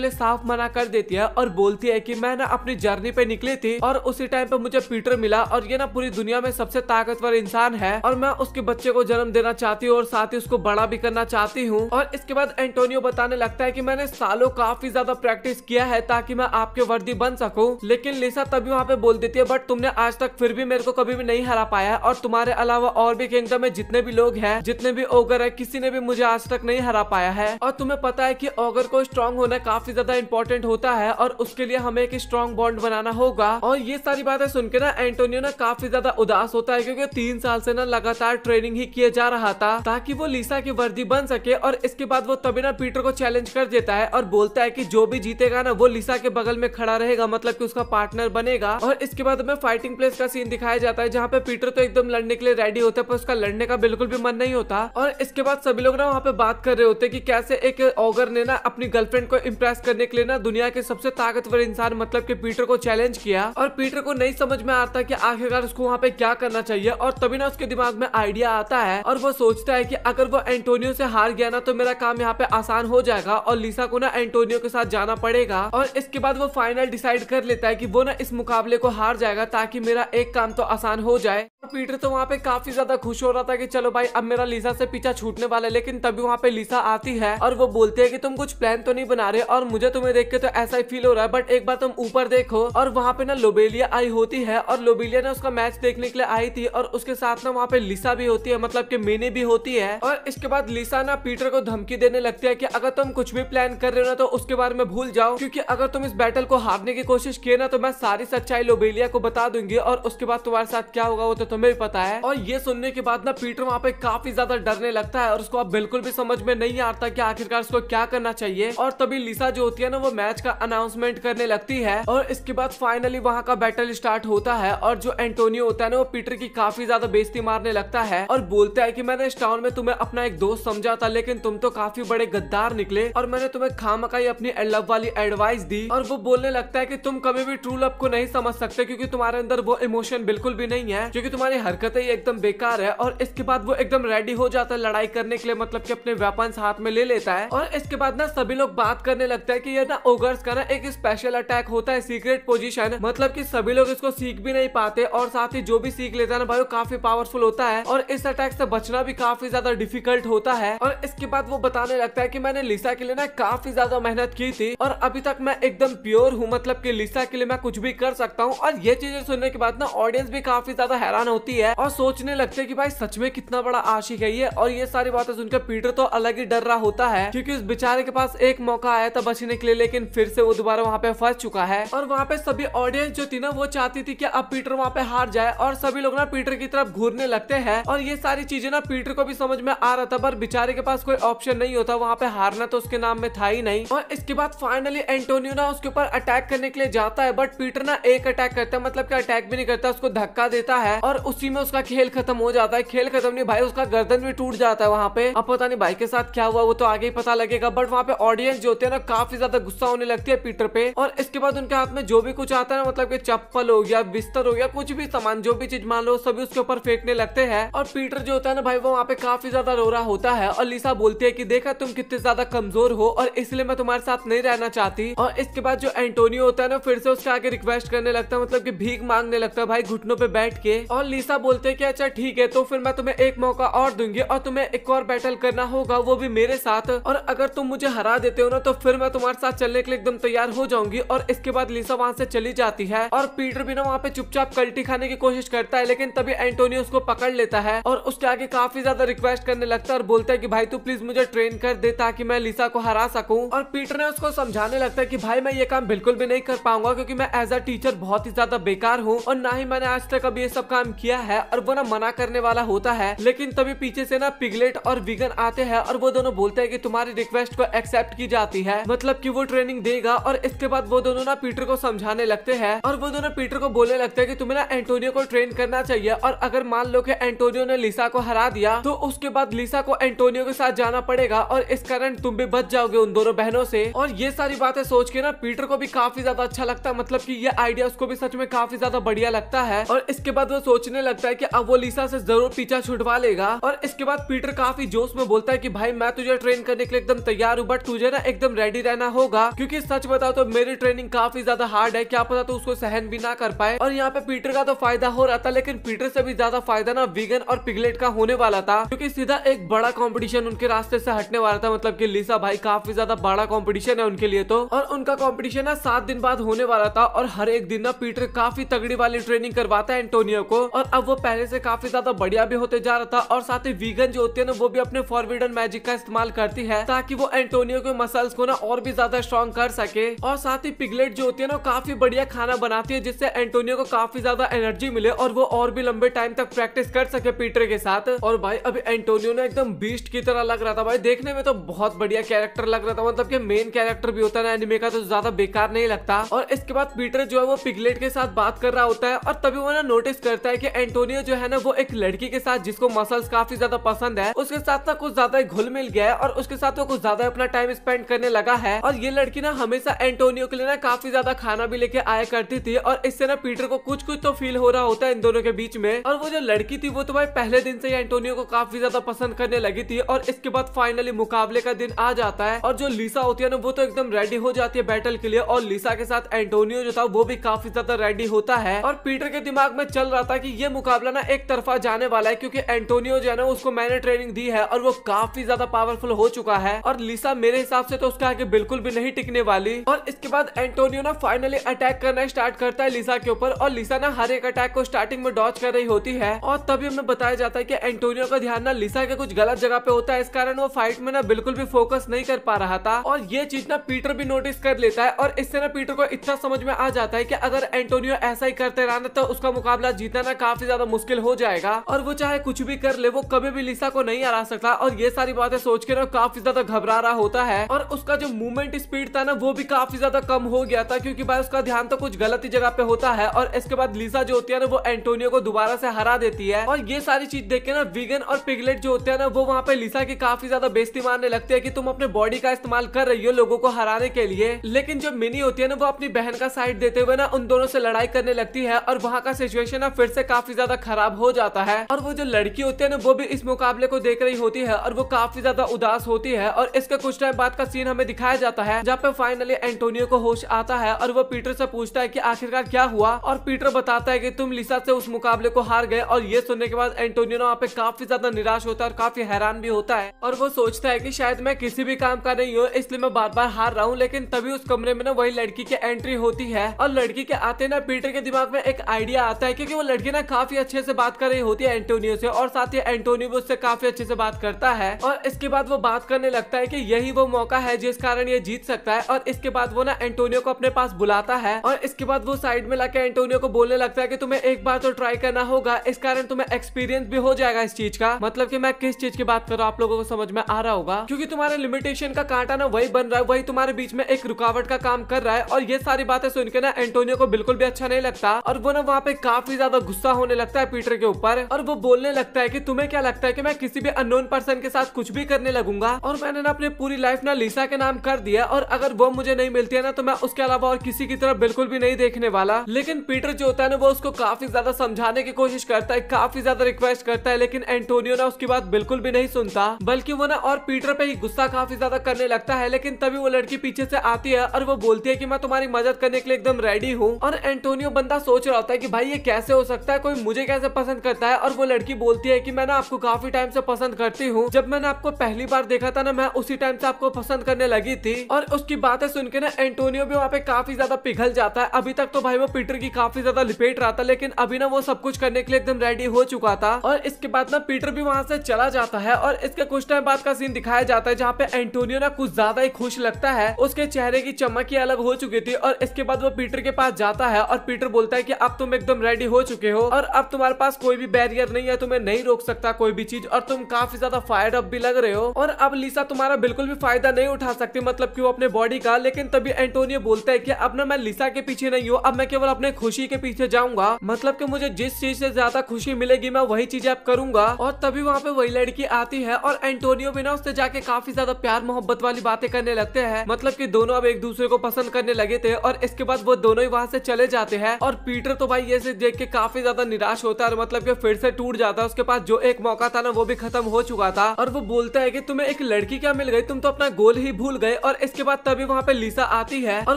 लिए साफ मना कर देती है और बोलती है कि मैं ना अपनी जर्नी पे निकली थी और उसी टाइम पे मुझे पीटर मिला और ये ना पूरी दुनिया में सबसे ताकतवर इंसान है और मैं उसके बच्चे को जन्म देना चाहती हूँ और साथ ही उसको बड़ा भी करना चाहती हूँ। और इसके बाद एंटोनियो बताने लगता है कि मैंने सालों काफी ज्यादा प्रैक्टिस किया है ताकि मैं आपके वर्दी बन सकूं। लेकिन लिसा तभी वहाँ पे बोल देती है बट तुमने आज तक फिर भी मेरे को कभी भी नहीं हरा पाया और तुम्हारे अलावा और भी किंगडम में जितने भी लोग हैं, जितने भी ओगर है, किसी ने भी मुझे आज तक नहीं हरा पाया है। और तुम्हें पता है कि ओगर को स्ट्रॉन्ग होना काफी ज्यादा इंपॉर्टेंट होता है और उसके लिए हमें एक स्ट्रॉन्ग बॉन्ड बनाना होगा। और ये सारी बातें सुन के ना एंटोनियो ना काफी ज्यादा उदास होता है, क्योंकि 3 साल से ना लगातार ट्रेनिंग ही किए जा रहा था ताकि वो लिसा की वर्दी बन सके। और इसके बाद वो तभी ना पीटर को चैलेंज कर देता है और बोलता है कि जो भी जीतेगा ना वो लिसा के बगल में खड़ा रहेगा, मतलब कि उसका पार्टनर बनेगा। और इसके बाद हमें फाइटिंग प्लेस का सीन दिखाया जाता है जहाँ पे पीटर तो एकदम लड़ने के लिए रेडी होता है पर उसका लड़ने का बिल्कुल भी मन नहीं होता। और इसके बाद सभी लोग ना वहाँ पे बात कर रहे होते हैं कि कैसे एक ऑगर ने ना अपनी गर्लफ्रेंड को इम्प्रेस करने के लिए ना दुनिया के सबसे ताकतवर इंसान मतलब कि पीटर को चैलेंज किया। और पीटर को नहीं समझ में आता कि आखिरकार उसको वहाँ पे क्या करना चाहिए। और तभी ना उसके दिमाग में आइडिया आता है और वो सोचता है कि अगर वो एंटोनियो से हार गया ना तो मेरा काम यहाँ पे आसान हो जाएगा और लिसा को ना एंटोनियो के साथ जाना पड़ेगा। और इसके बाद वो फाइनल डिसाइड कर लेता है कि वो ना इस मुकाबले को हार जाएगा ताकि मेरा एक काम तो आसान हो जाए। पीटर तो वहाँ पे काफी ज्यादा खुश हो रहा था कि चलो भाई अब मेरा लिसा से पीछा छूटने वाला है। लेकिन तभी वहाँ पे लिसा आती है और वो बोलती है कि तुम कुछ प्लान तो नहीं बना रहे और मुझे तुम्हें देख के तो ऐसा ही फील हो रहा है, बट एक बार तुम ऊपर देखो। और वहाँ पे ना लोबेलिया आई होती है और लोबेलिया ने उसका मैच देखने के लिए आई थी और उसके साथ ना वहाँ पे लिसा भी होती है, मतलब कि मेने भी होती है। और इसके बाद लिसा ना पीटर को धमकी देने लगती है कि अगर तुम कुछ भी प्लान कर रहे हो ना तो उसके बारे में भूल जाओ, क्योंकि अगर तुम इस बैटल को हारने की कोशिश किए ना तो मैं सारी सच्चाई लोबेलिया को बता दूंगी और उसके बाद तुम्हारे साथ क्या होगा वो तो तुम्हें भी पता है। और ये सुनने के बाद ना पीटर वहाँ पे काफी ज्यादा डरने लगता है और उसको अब बिल्कुल भी समझ में नहीं आता कि आखिरकार उसको क्या करना चाहिए। और तभी लिसा जो होती है ना वो मैच का अनाउंसमेंट करने लगती है और इसके बाद फाइनली वहाँ का बैटल स्टार्ट होता है। और जो एंटोनियो होता है ना वो पीटर की काफी ज्यादा बेइज्जती मारने लगता है और बोलता है कि मैंने इस टाउन में तुम्हें अपना एक दोस्त समझा था लेकिन तुम तो काफी बड़े गद्दार निकले और मैंने तुम्हें खामखाई अपनी लव वाली एडवाइस दी। और वो बोलने लगता है कि तुम कभी भी ट्रू लव को नहीं समझ सकते क्योंकि तुम्हारे अंदर वो इमोशन बिल्कुल भी नहीं है, क्योंकि तुम्हारी हरकतें ही एकदम बेकार है। और इसके बाद वो एकदम रेडी हो जाता है लड़ाई करने के लिए, मतलब कि अपने वेपन्स हाथ में ले लेता है। और इसके बाद ना सभी लोग बात करने लगता है कि ये ना ओगर्स का ना एक स्पेशल अटैक होता है, सीक्रेट पोजीशन, मतलब कि सभी लोग इसको सीख भी नहीं पाते और साथ ही जो भी सीख लेता है ना भाई वो काफी पावरफुल होता है और इस अटैक से बचना भी काफी ज्यादा डिफिकल्ट होता है। और इसके बाद वो बताने लगता है कि मैंने लिसा के लिए ना काफी ज्यादा मेहनत की थी और अभी तक मैं एकदम प्योर हूँ, मतलब कि लिसा के लिए मैं कुछ भी कर सकता हूँ। और ये चीजें सुनने के बाद ना ऑडियंस भी काफी ज्यादा हैरान होती है और सोचने लगते हैं कि भाई सच में कितना बड़ा आशिक है ये। और ये सारी बातें सुनकर पीटर तो अलग ही डर रहा होता है क्योंकि उस बेचारे के पास एक मौका आया था बचने के लिए, लेकिन फिर से वो दोबारा वहाँ पे फंस चुका है। और वहाँ पे सभी ऑडियंस जो थी ना वो चाहती थी कि अब पीटर वहाँ पे हार जाए और सभी लोग ना पीटर की तरफ घूरने लगते हैं। और ये सारी चीजें ना पीटर को भी समझ में आ रहा था पर बेचारे के पास कोई ऑप्शन नहीं होता, वहाँ पे हारना तो उसके नाम में था ही नहीं। और इसके बाद फाइनली एंटोनियो ना उसके ऊपर अटैक करने के लिए जाता है बट पीटर ना एक अटैक करता है, मतलब कि अटैक भी नहीं करता, उसको धक्का देता है और उसी में उसका खेल खत्म हो जाता है। खेल खत्म नहीं भाई, उसका गर्दन भी टूट जाता है वहाँ पे। अब पता नहीं भाई के साथ क्या हुआ वो तो आगे ही पता लगेगा, बट वहाँ पे ऑडियंस जो होते हैं ना काफी ज्यादा गुस्सा होने लगती है पीटर पे। और इसके बाद उनके हाथ में जो भी कुछ आता है ना, मतलब कि चप्पल हो गया, बिस्तर हो गया, कुछ भी सामान जो भी चीज मान लो सभी उसके ऊपर फेंकने लगते हैं। और पीटर जो होता है ना भाई वो वहाँ पे काफी ज्यादा रो रहा होता है और लिसा बोलती है कि देखा तुम कितने ज्यादा कमजोर हो और इसलिए मैं तुम्हारे साथ नहीं रहना चाहती। और इसके बाद जो एंटोनियो होता है ना फिर से उसके आगे रिक्वेस्ट करने लगता है, मतलब कि भीख मांगने लगता है भाई घुटनों पे बैठ के। और लिसा बोलते कि अच्छा ठीक है, तो फिर मैं तुम्हें एक मौका और दूंगी और तुम्हें एक और बैटल करना होगा, वो भी मेरे साथ, और अगर तुम मुझे हरा देते हो ना तो फिर मैं तुम्हारे साथ चलने के लिए एकदम तैयार हो जाऊंगी। और इसके बाद लिसा वहां से चली जाती है और पीटर भी ना वहाँ पे चुपचाप कल्टी खाने की कोशिश करता है, लेकिन तभी एंटोनियो उसको पकड़ लेता है और उसके आगे काफी ज्यादा रिक्वेस्ट करने लगता है और बोलता है कि भाई तू प्लीज मुझे ट्रेन कर दे ताकि मैं लिसा को हरा सकूं। और पीटर ने उसको समझाने लगता है कि भाई मैं ये काम बिल्कुल भी नहीं कर पाऊंगा, क्योंकि मैं एज अ टीचर बहुत ही ज्यादा बेकार हूँ और ना ही मैंने आज तक अभी ये सब काम किया है। और वो ना मना करने वाला होता है, लेकिन तभी पीछे से ना पिगलेट और वीगन आते हैं और वो दोनों बोलते हैं कि तुम्हारी रिक्वेस्ट को एक्सेप्ट की जाती है, मतलब कि वो ट्रेनिंग देगा। और इसके बाद वो दोनों ना पीटर को समझाने लगते हैं और वो दोनों पीटर को बोलने लगते हैं कि तुम्हें ना एंटोनियो को ट्रेन करना चाहिए, और अगर मान लो कि एंटोनियो ने लिसा को हरा दिया तो उसके बाद लिसा को एंटोनियो के साथ जाना पड़ेगा और इस कारण तुम भी बच जाओगे उन दोनों बहनों से। और ये सारी बातें सोच के ना पीटर को भी काफी ज्यादा अच्छा लगता है, मतलब कि ये आइडिया उसको भी सच में काफी ज्यादा बढ़िया लगता है। और इसके बाद वो सोचने लगता है कि अब वो लिसा से जरूर पीछा छुड़वा लेगा। और इसके बाद पीटर काफी जोश में बोलता है कि भाई मैं तुझे ट्रेन करने के लिए एकदम तैयार हूँ, बट तुझे ना एकदम रेडी रहना होगा, क्योंकि सच बताओ तो मेरी ट्रेनिंग काफी ज्यादा हार्ड है, क्या पता तो उसको सहन भी ना कर पाए। और यहाँ पे पीटर का तो फायदा हो रहा था, लेकिन पीटर से भी ज्यादा फायदा ना वीगन और पिगलेट का होने वाला था, क्योंकि सीधा एक बड़ा कंपटीशन उनके रास्ते से हटने वाला था। मतलब कि लिसा भाई काफी ज्यादा बड़ा कंपटीशन है उनके लिए तो, और उनका कंपटीशन ना 7 दिन बाद होने वाला था। और हर एक दिन ना पीटर काफी तगड़ी वाली ट्रेनिंग करवाता है एंटोनियो को, और अब वो पहले से काफी ज्यादा बढ़िया भी होते जा रहा था। और साथ ही वीगन जो होती है ना वो भी अपने फॉरबिडन मैजिक का इस्तेमाल करती है ताकि वो एंटोनियो के मसल्स को ना और भी ज्यादा स्ट्रॉन्ग कर सके। और साथ ही पिगलेट जो होती है ना काफी बढ़िया खाना बनाती है, जिससे एंटोनियो को काफी ज्यादा एनर्जी मिले और वो और भी लंबे टाइम तक प्रैक्टिस कर सके पीटर के साथ। और भाई अभी एंटोनियो ने एकदम बीस्ट की तरह लग रहा था भाई, देखने में तो बहुत बढ़िया कैरेक्टर लग रहा था, मतलब कि मेन कैरेक्टर भी होता है ना एनिमे का तो ज्यादा बेकार नहीं लगता। और इसके बाद पीटर जो है वो पिगलेट के साथ बात कर रहा होता है और तभी वो ना नोटिस करता है कि एंटोनियो जो है ना वो एक लड़की के साथ जिसको मसल्स काफी ज्यादा पसंद है उसके साथ ना कुछ ज्यादा घुल मिल गया है और उसके साथ वो कुछ ज्यादा अपना टाइम स्पेंड करने लगा है। और ये लड़की ना हमेशा एंटोनियो के लिए ना काफी ज्यादा खाना भी लेके आया करती थी, और इससे ना पीटर को कुछ कुछ तो फील हो रहा होता है इन दोनों के बीच में। और वो जो लड़की थी वो तो भाई पहले दिन से ही एंटोनियो को काफी ज्यादा पसंद करने लगी थी। और इसके बाद फाइनली मुकाबले का दिन आ जाता है और जो लिसा होती है ना वो तो एकदम रेडी हो जाती है बैटल के लिए, और लिसा के साथ एंटोनियो जो था वो भी काफी ज्यादा रेडी होता है। और पीटर के दिमाग में चल रहा था कि ये मुकाबला ना एक तरफा जाने वाला है, क्योंकि एंटोनियो जो है ना उसको मैंने ट्रेनिंग दी है और वो काफी ज्यादा पावरफुल हो चुका है, और लिसा मेरे हिसाब से तो उसके आगे बिल्कुल भी नहीं टिकने वाली। और इसके बाद एंटोनियो ना फाइनली अटैक करना स्टार्ट करता है लिसा के ऊपर, और लिसा ना हर एक अटैक को स्टार्टिंग में डॉज कर रही होती है। और तभी हमें बताया जाता है कि एंटोनियो का ध्यान ना लिसा के कुछ गलत जगह पे होता है, इस कारण वो फाइट में ना बिल्कुल भी फोकस नहीं कर पा रहा था। और ये चीज ना पीटर भी नोटिस कर लेता है, और इससे ना पीटर को इतना समझ में आ जाता है कि अगर एंटोनियो ऐसा ही करते रहा ना तो उसका मुकाबला जीतना ना काफी ज्यादा मुश्किल हो जाएगा, और वो चाहे कुछ भी कर ले वो कभी भी लिसा को नहीं हरा सकता। और ये सारी बातें सोच के ना काफी ज्यादा घबरा रहा होता है, और उसका जो मूवमेंट स्पीड था ना वो भी काफी ज्यादा कम हो गया था, क्योंकि भाई उसका ध्यान तो कुछ गलत ही जगह पे होता है। और इसके बाद लिसा जो होती है ना वो एंटोनियो को दोबारा से हरा देती है, और ये सारी चीज देख के ना वीगन और पिगलेट जो होते हैं ना वो वहाँ पे लिसा की काफी ज्यादा बेइज्जती मारने लगते हैं कि तुम अपने बॉडी का इस्तेमाल कर रही हो लोगों को हराने के लिए। लेकिन जो मिनी होती है ना वो अपनी बहन का साइड देते हुए ना उन दोनों से लड़ाई करने लगती है, और वहाँ का सिचुएशन ना फिर से काफी ज्यादा खराब हो जाता है। और वो जो लड़की होती है ना वो भी इस मुकाबले को देख रही होती है और वो काफी ज्यादा उदास होती है। और इसके कुछ टाइम बाद का सीन हमें दिखाया जाता है जहाँ पे फाइनली एंटोनियो को होश आता है और वो पीटर से पूछता है कि आखिरकार क्या हुआ, और पीटर बताता है कि तुम लिसा से उस मुकाबले को हार गए। और ये सुनने के बाद एंटोनियो वहाँ पे काफी ज्यादा निराश होता है और काफी हैरान भी होता है, और वो सोचता है कि शायद मैं किसी भी काम का नहीं हूँ इसलिए मैं बार बार हार रहा हूँ। लेकिन तभी उस कमरे में ना वही लड़की की एंट्री होती है, और लड़की के आते ना पीटर के दिमाग में एक आइडिया आता है, क्योंकि वो लड़की ना काफी अच्छे से बात कर रही होती है एंटोनियो से, और साथ ही एंटोनियो भी उससे काफी अच्छे से बात करता है। और इसके बाद वो बात करने लगता है कि यही वो मौका है जिस कारण ये जीत सकता है। और इसके बाद वो ना एंटोनियो को अपने पास बुलाता है, और इसके बाद वो साइड में लाके एंटोनियो को बोलने लगता है कि तुम्हें एक बार तो ट्राई करना होगा, इस कारण तुम्हें एक्सपीरियंस भी हो जाएगा इस चीज का। मतलब कि मैं किस चीज की बात कर रहा हूँ आप लोगों को समझ में आ रहा होगा, क्योंकि तुम्हारे लिमिटेशन का कांटा ना वही बन रहा है, वही तुम्हारे बीच में एक रुकावट का काम कर रहा है। और ये सारी बातें सुनकर ना एंटोनियो को बिल्कुल भी अच्छा नहीं लगता, और वो ना वहाँ पे काफी ज्यादा गुस्सा होने लगता है पीटर के ऊपर, और वो बोलने लगता है कि तुम्हें क्या लगता है कि मैं किसी भी अननोन पर्सन के साथ कुछ भी करने लगूंगा, और मैंने ना अपनी पूरी लाइफ ना लिसा के नाम कर दिया, और अगर वो मुझे नहीं मिलती है ना तो मैं उसके अलावा और किसी की तरफ बिल्कुल भी नहीं देखने वाला। लेकिन पीटर जो होता है ना वो उसको काफी ज्यादा समझाने की कोशिश करता है, काफी ज्यादा रिक्वेस्ट करता है, लेकिन एंटोनियो ना उसकी बात बिल्कुल भी नहीं सुनता, बल्कि वो ना और पीटर पे ही गुस्सा काफी ज्यादा करने लगता है। लेकिन तभी वो लड़की पीछे से आती है और वो बोलती है कि मैं तुम्हारी मदद करने के लिए एकदम रेडी हूँ। और एंटोनियो बंदा सोच रहा होता है कि भाई ये कैसे हो सकता है, है कोई मुझे कैसे पसंद करता है। और वो लड़की बोलती है कि मैं ना आपको काफी टाइम से पसंद करती हूँ, जब मैंने आपको पहली बार देखा था ना मैं उसी टाइम से आपको पसंद करने लगी थी। और उसकी बातें सुन के ना एंटोनियो भी वहाँ पे काफी ज्यादा पिघल जाता है। अभी तक तो भाई वो पीटर की काफी ज्यादा लिपेट रहा था, लेकिन अभी ना वो सब कुछ करने के लिए एकदम रेडी हो चुका था। और इसके बाद ना पीटर भी वहां से चला जाता है और इसके कुछ टाइम बाद का सीन दिखाया जाता है जहाँ पे एंटोनियो ना कुछ ज्यादा ही खुश लगता है। उसके चेहरे की चमक ही अलग हो चुकी थी। और इसके बाद वो पीटर के पास जाता है और पीटर बोलता है कि अब तुम एकदम रेडी हो चुके हो और अब तुम्हारे पास कोई भी बैरियर नहीं है, तुम्हें नहीं रोक सकता कोई भी चीज, और तुम काफी ज्यादा फायर अप भी लग रहे हो। और अब लिसा तुम्हारा बिल्कुल भी फायदा नहीं उठा सकती, मतलब कि वो अपने बॉडी का। लेकिन तभी एंटोनियो बोलता है कि अब ना मैं लिसा के पीछे नहीं हूँ, अब मैं केवल अपने खुशी के पीछे जाऊंगा, मतलब कि मुझे जिस चीज से ज्यादा खुशी मिलेगी मैं वही चीजें अब करूंगा। और तभी वहाँ पे वही लड़की आती है और एंटोनियो भी ना उससे जाके काफी ज्यादा प्यार मोहब्बत वाली बातें करने लगते हैं, मतलब कि दोनों अब एक दूसरे को पसंद करने लगे थे। और इसके बाद वो दोनों ही वहाँ से चले जाते हैं और पीटर तो भाई ये से देख के काफी ज्यादा निराश होता है और मतलब कि फिर से टूट जाता है। उसके पास जो एक मौका था ना वो भी खत्म हो चुका था। और वो बोलता है कि तुम्हें एक लड़की क्या मिल गई, तुम तो अपना गोल ही भूल गए। और इसके बाद तभी वहाँ पे लिसा आती है और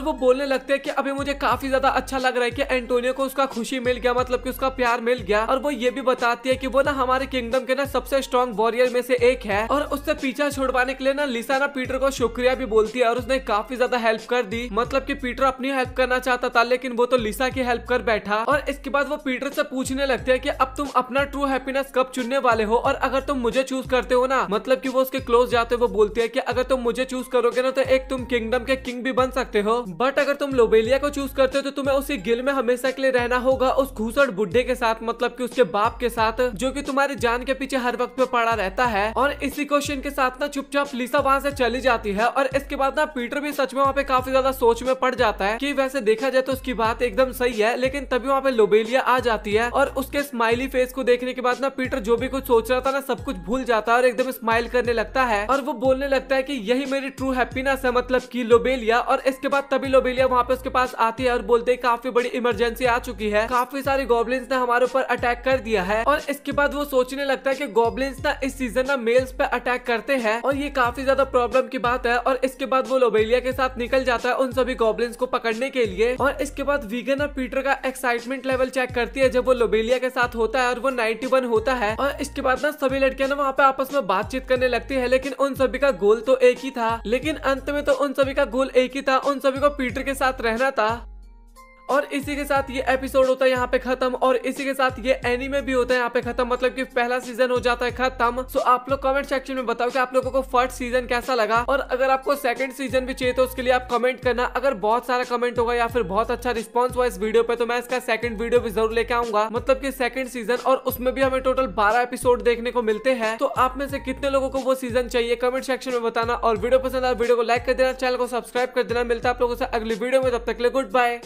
वो बोलने लगते हैं कि अभी मुझे काफी ज्यादा अच्छा लग रहा है कि एंटोनियो को उसका खुशी मिल गया, मतलब कि उसका प्यार मिल गया। और वो ये भी बताती है कि वो ना हमारे किंगडम के ना सबसे स्ट्रॉन्ग वॉरियर में से एक है और उससे पीछा छुड़वाने के लिए ना लिसा ना पीटर को शुक्रिया भी बोलती है और उसने काफी ज्यादा हेल्प कर दी, मतलब कि पीटर अपनी हेल्प करना चाहता था लेकिन वो तो लिसा की हेल्प कर बैठा। और इसके बाद वो पीटर से पूछने लगते हैं कि अब तुम अपना ट्रू हैप्पीनेस कब चुनने वाले हो, और अगर तुम मुझे चूज करते हो ना, मतलब कि वो उसके क्लोज जाते वो बोलती है कि अगर तुम मुझे चूज करोगे ना तो एक तुम किंगडम के किंग भी बन सकते हो, बट अगर तुम लोबेलिया को चूज करते हो तो तुम्हें उसी गिल में हमेशा के लिए रहना होगा, उस घूसड़ बुड्ढे के साथ, मतलब कि उसके बाप के साथ जो कि तुम्हारी जान के पीछे हर वक्त पे पड़ा रहता है। और इसी क्वेश्चन के साथ ना चुपचाप लिसा वहां से चली जाती है। और इसके बाद ना पीटर भी सच में वहाँ पे काफी ज्यादा सोच में पड़ जाता है कि वैसे देखा जाए तो उसकी बात एकदम सही है। लेकिन तभी वहाँ पे लोबेलिया आ जाती है और उसके स्माइली फेस को देखने के बाद ना पीटर जो भी कुछ सोच रहा था ना सब कुछ भूल जाता है और एकदम स्माइल करने लगता है और वो बोलने लगता है कि यही मेरी ट्रू हैप्पीनेस है, मतलब कि लोबेलिया। और इसके बाद तभी लोबेलिया वहाँ पे उसके पास आती है और बोलते हैं काफी बड़ी इमरजेंसी आ चुकी है, काफी सारे गॉब्लिन्स ने हमारे ऊपर अटैक कर दिया है। और इसके बाद वो सोचने लगता है कि गॉब्लिन्स ना इस सीजन ना मेल्स पे अटैक करते हैं और ये काफी ज्यादा प्रॉब्लम की बात है। और इसके बाद वो लोबेलिया के साथ निकल जाता है उन सभी गॉब्लिन्स को पकड़ने के लिए। और इसके बाद वीगन और पीटर का एक्साइटमेंट लेवल चेक करती है जब वो लोबेलिया के साथ होता है और वो 91 होता है। और इसके बाद ना सभी लड़कियां ना वहाँ पे आपस में बातचीत करने लगती है, लेकिन उन सभी का गोल तो एक ही था। लेकिन अंत में तो उन सभी का गोल एक ही था, उन सभी को पीटर के साथ रहना था। और इसी के साथ ये एपिसोड होता है यहाँ पे खत्म और इसी के साथ ये एनीमे भी होता है यहाँ पे खत्म, मतलब कि पहला सीजन हो जाता है खत्म। सो आप लोग कमेंट सेक्शन में बताओ कि आप लोगों को फर्स्ट सीजन कैसा लगा, और अगर आपको सेकंड सीजन भी चाहिए तो उसके लिए आप कमेंट करना। अगर बहुत सारा कमेंट होगा या फिर बहुत अच्छा रिस्पॉन्स हुआ इस वीडियो पे तो मैं इसका सेकंड वीडियो भी जरूर लेके आऊंगा, मतलब कि सेकंड सीजन, और उसमें भी हमें टोटल 12 एपिसोड देखने को मिलते हैं। तो आप में से कितने लोगों को वो सीजन चाहिए कमेंट सेक्शन में बताना। और वीडियो पसंद आया वीडियो को लाइक कर देना, चैनल को सब्सक्राइब कर देना। मिलता है आप लोगों से अगली वीडियो में, तब तक के लिए गुड बाय।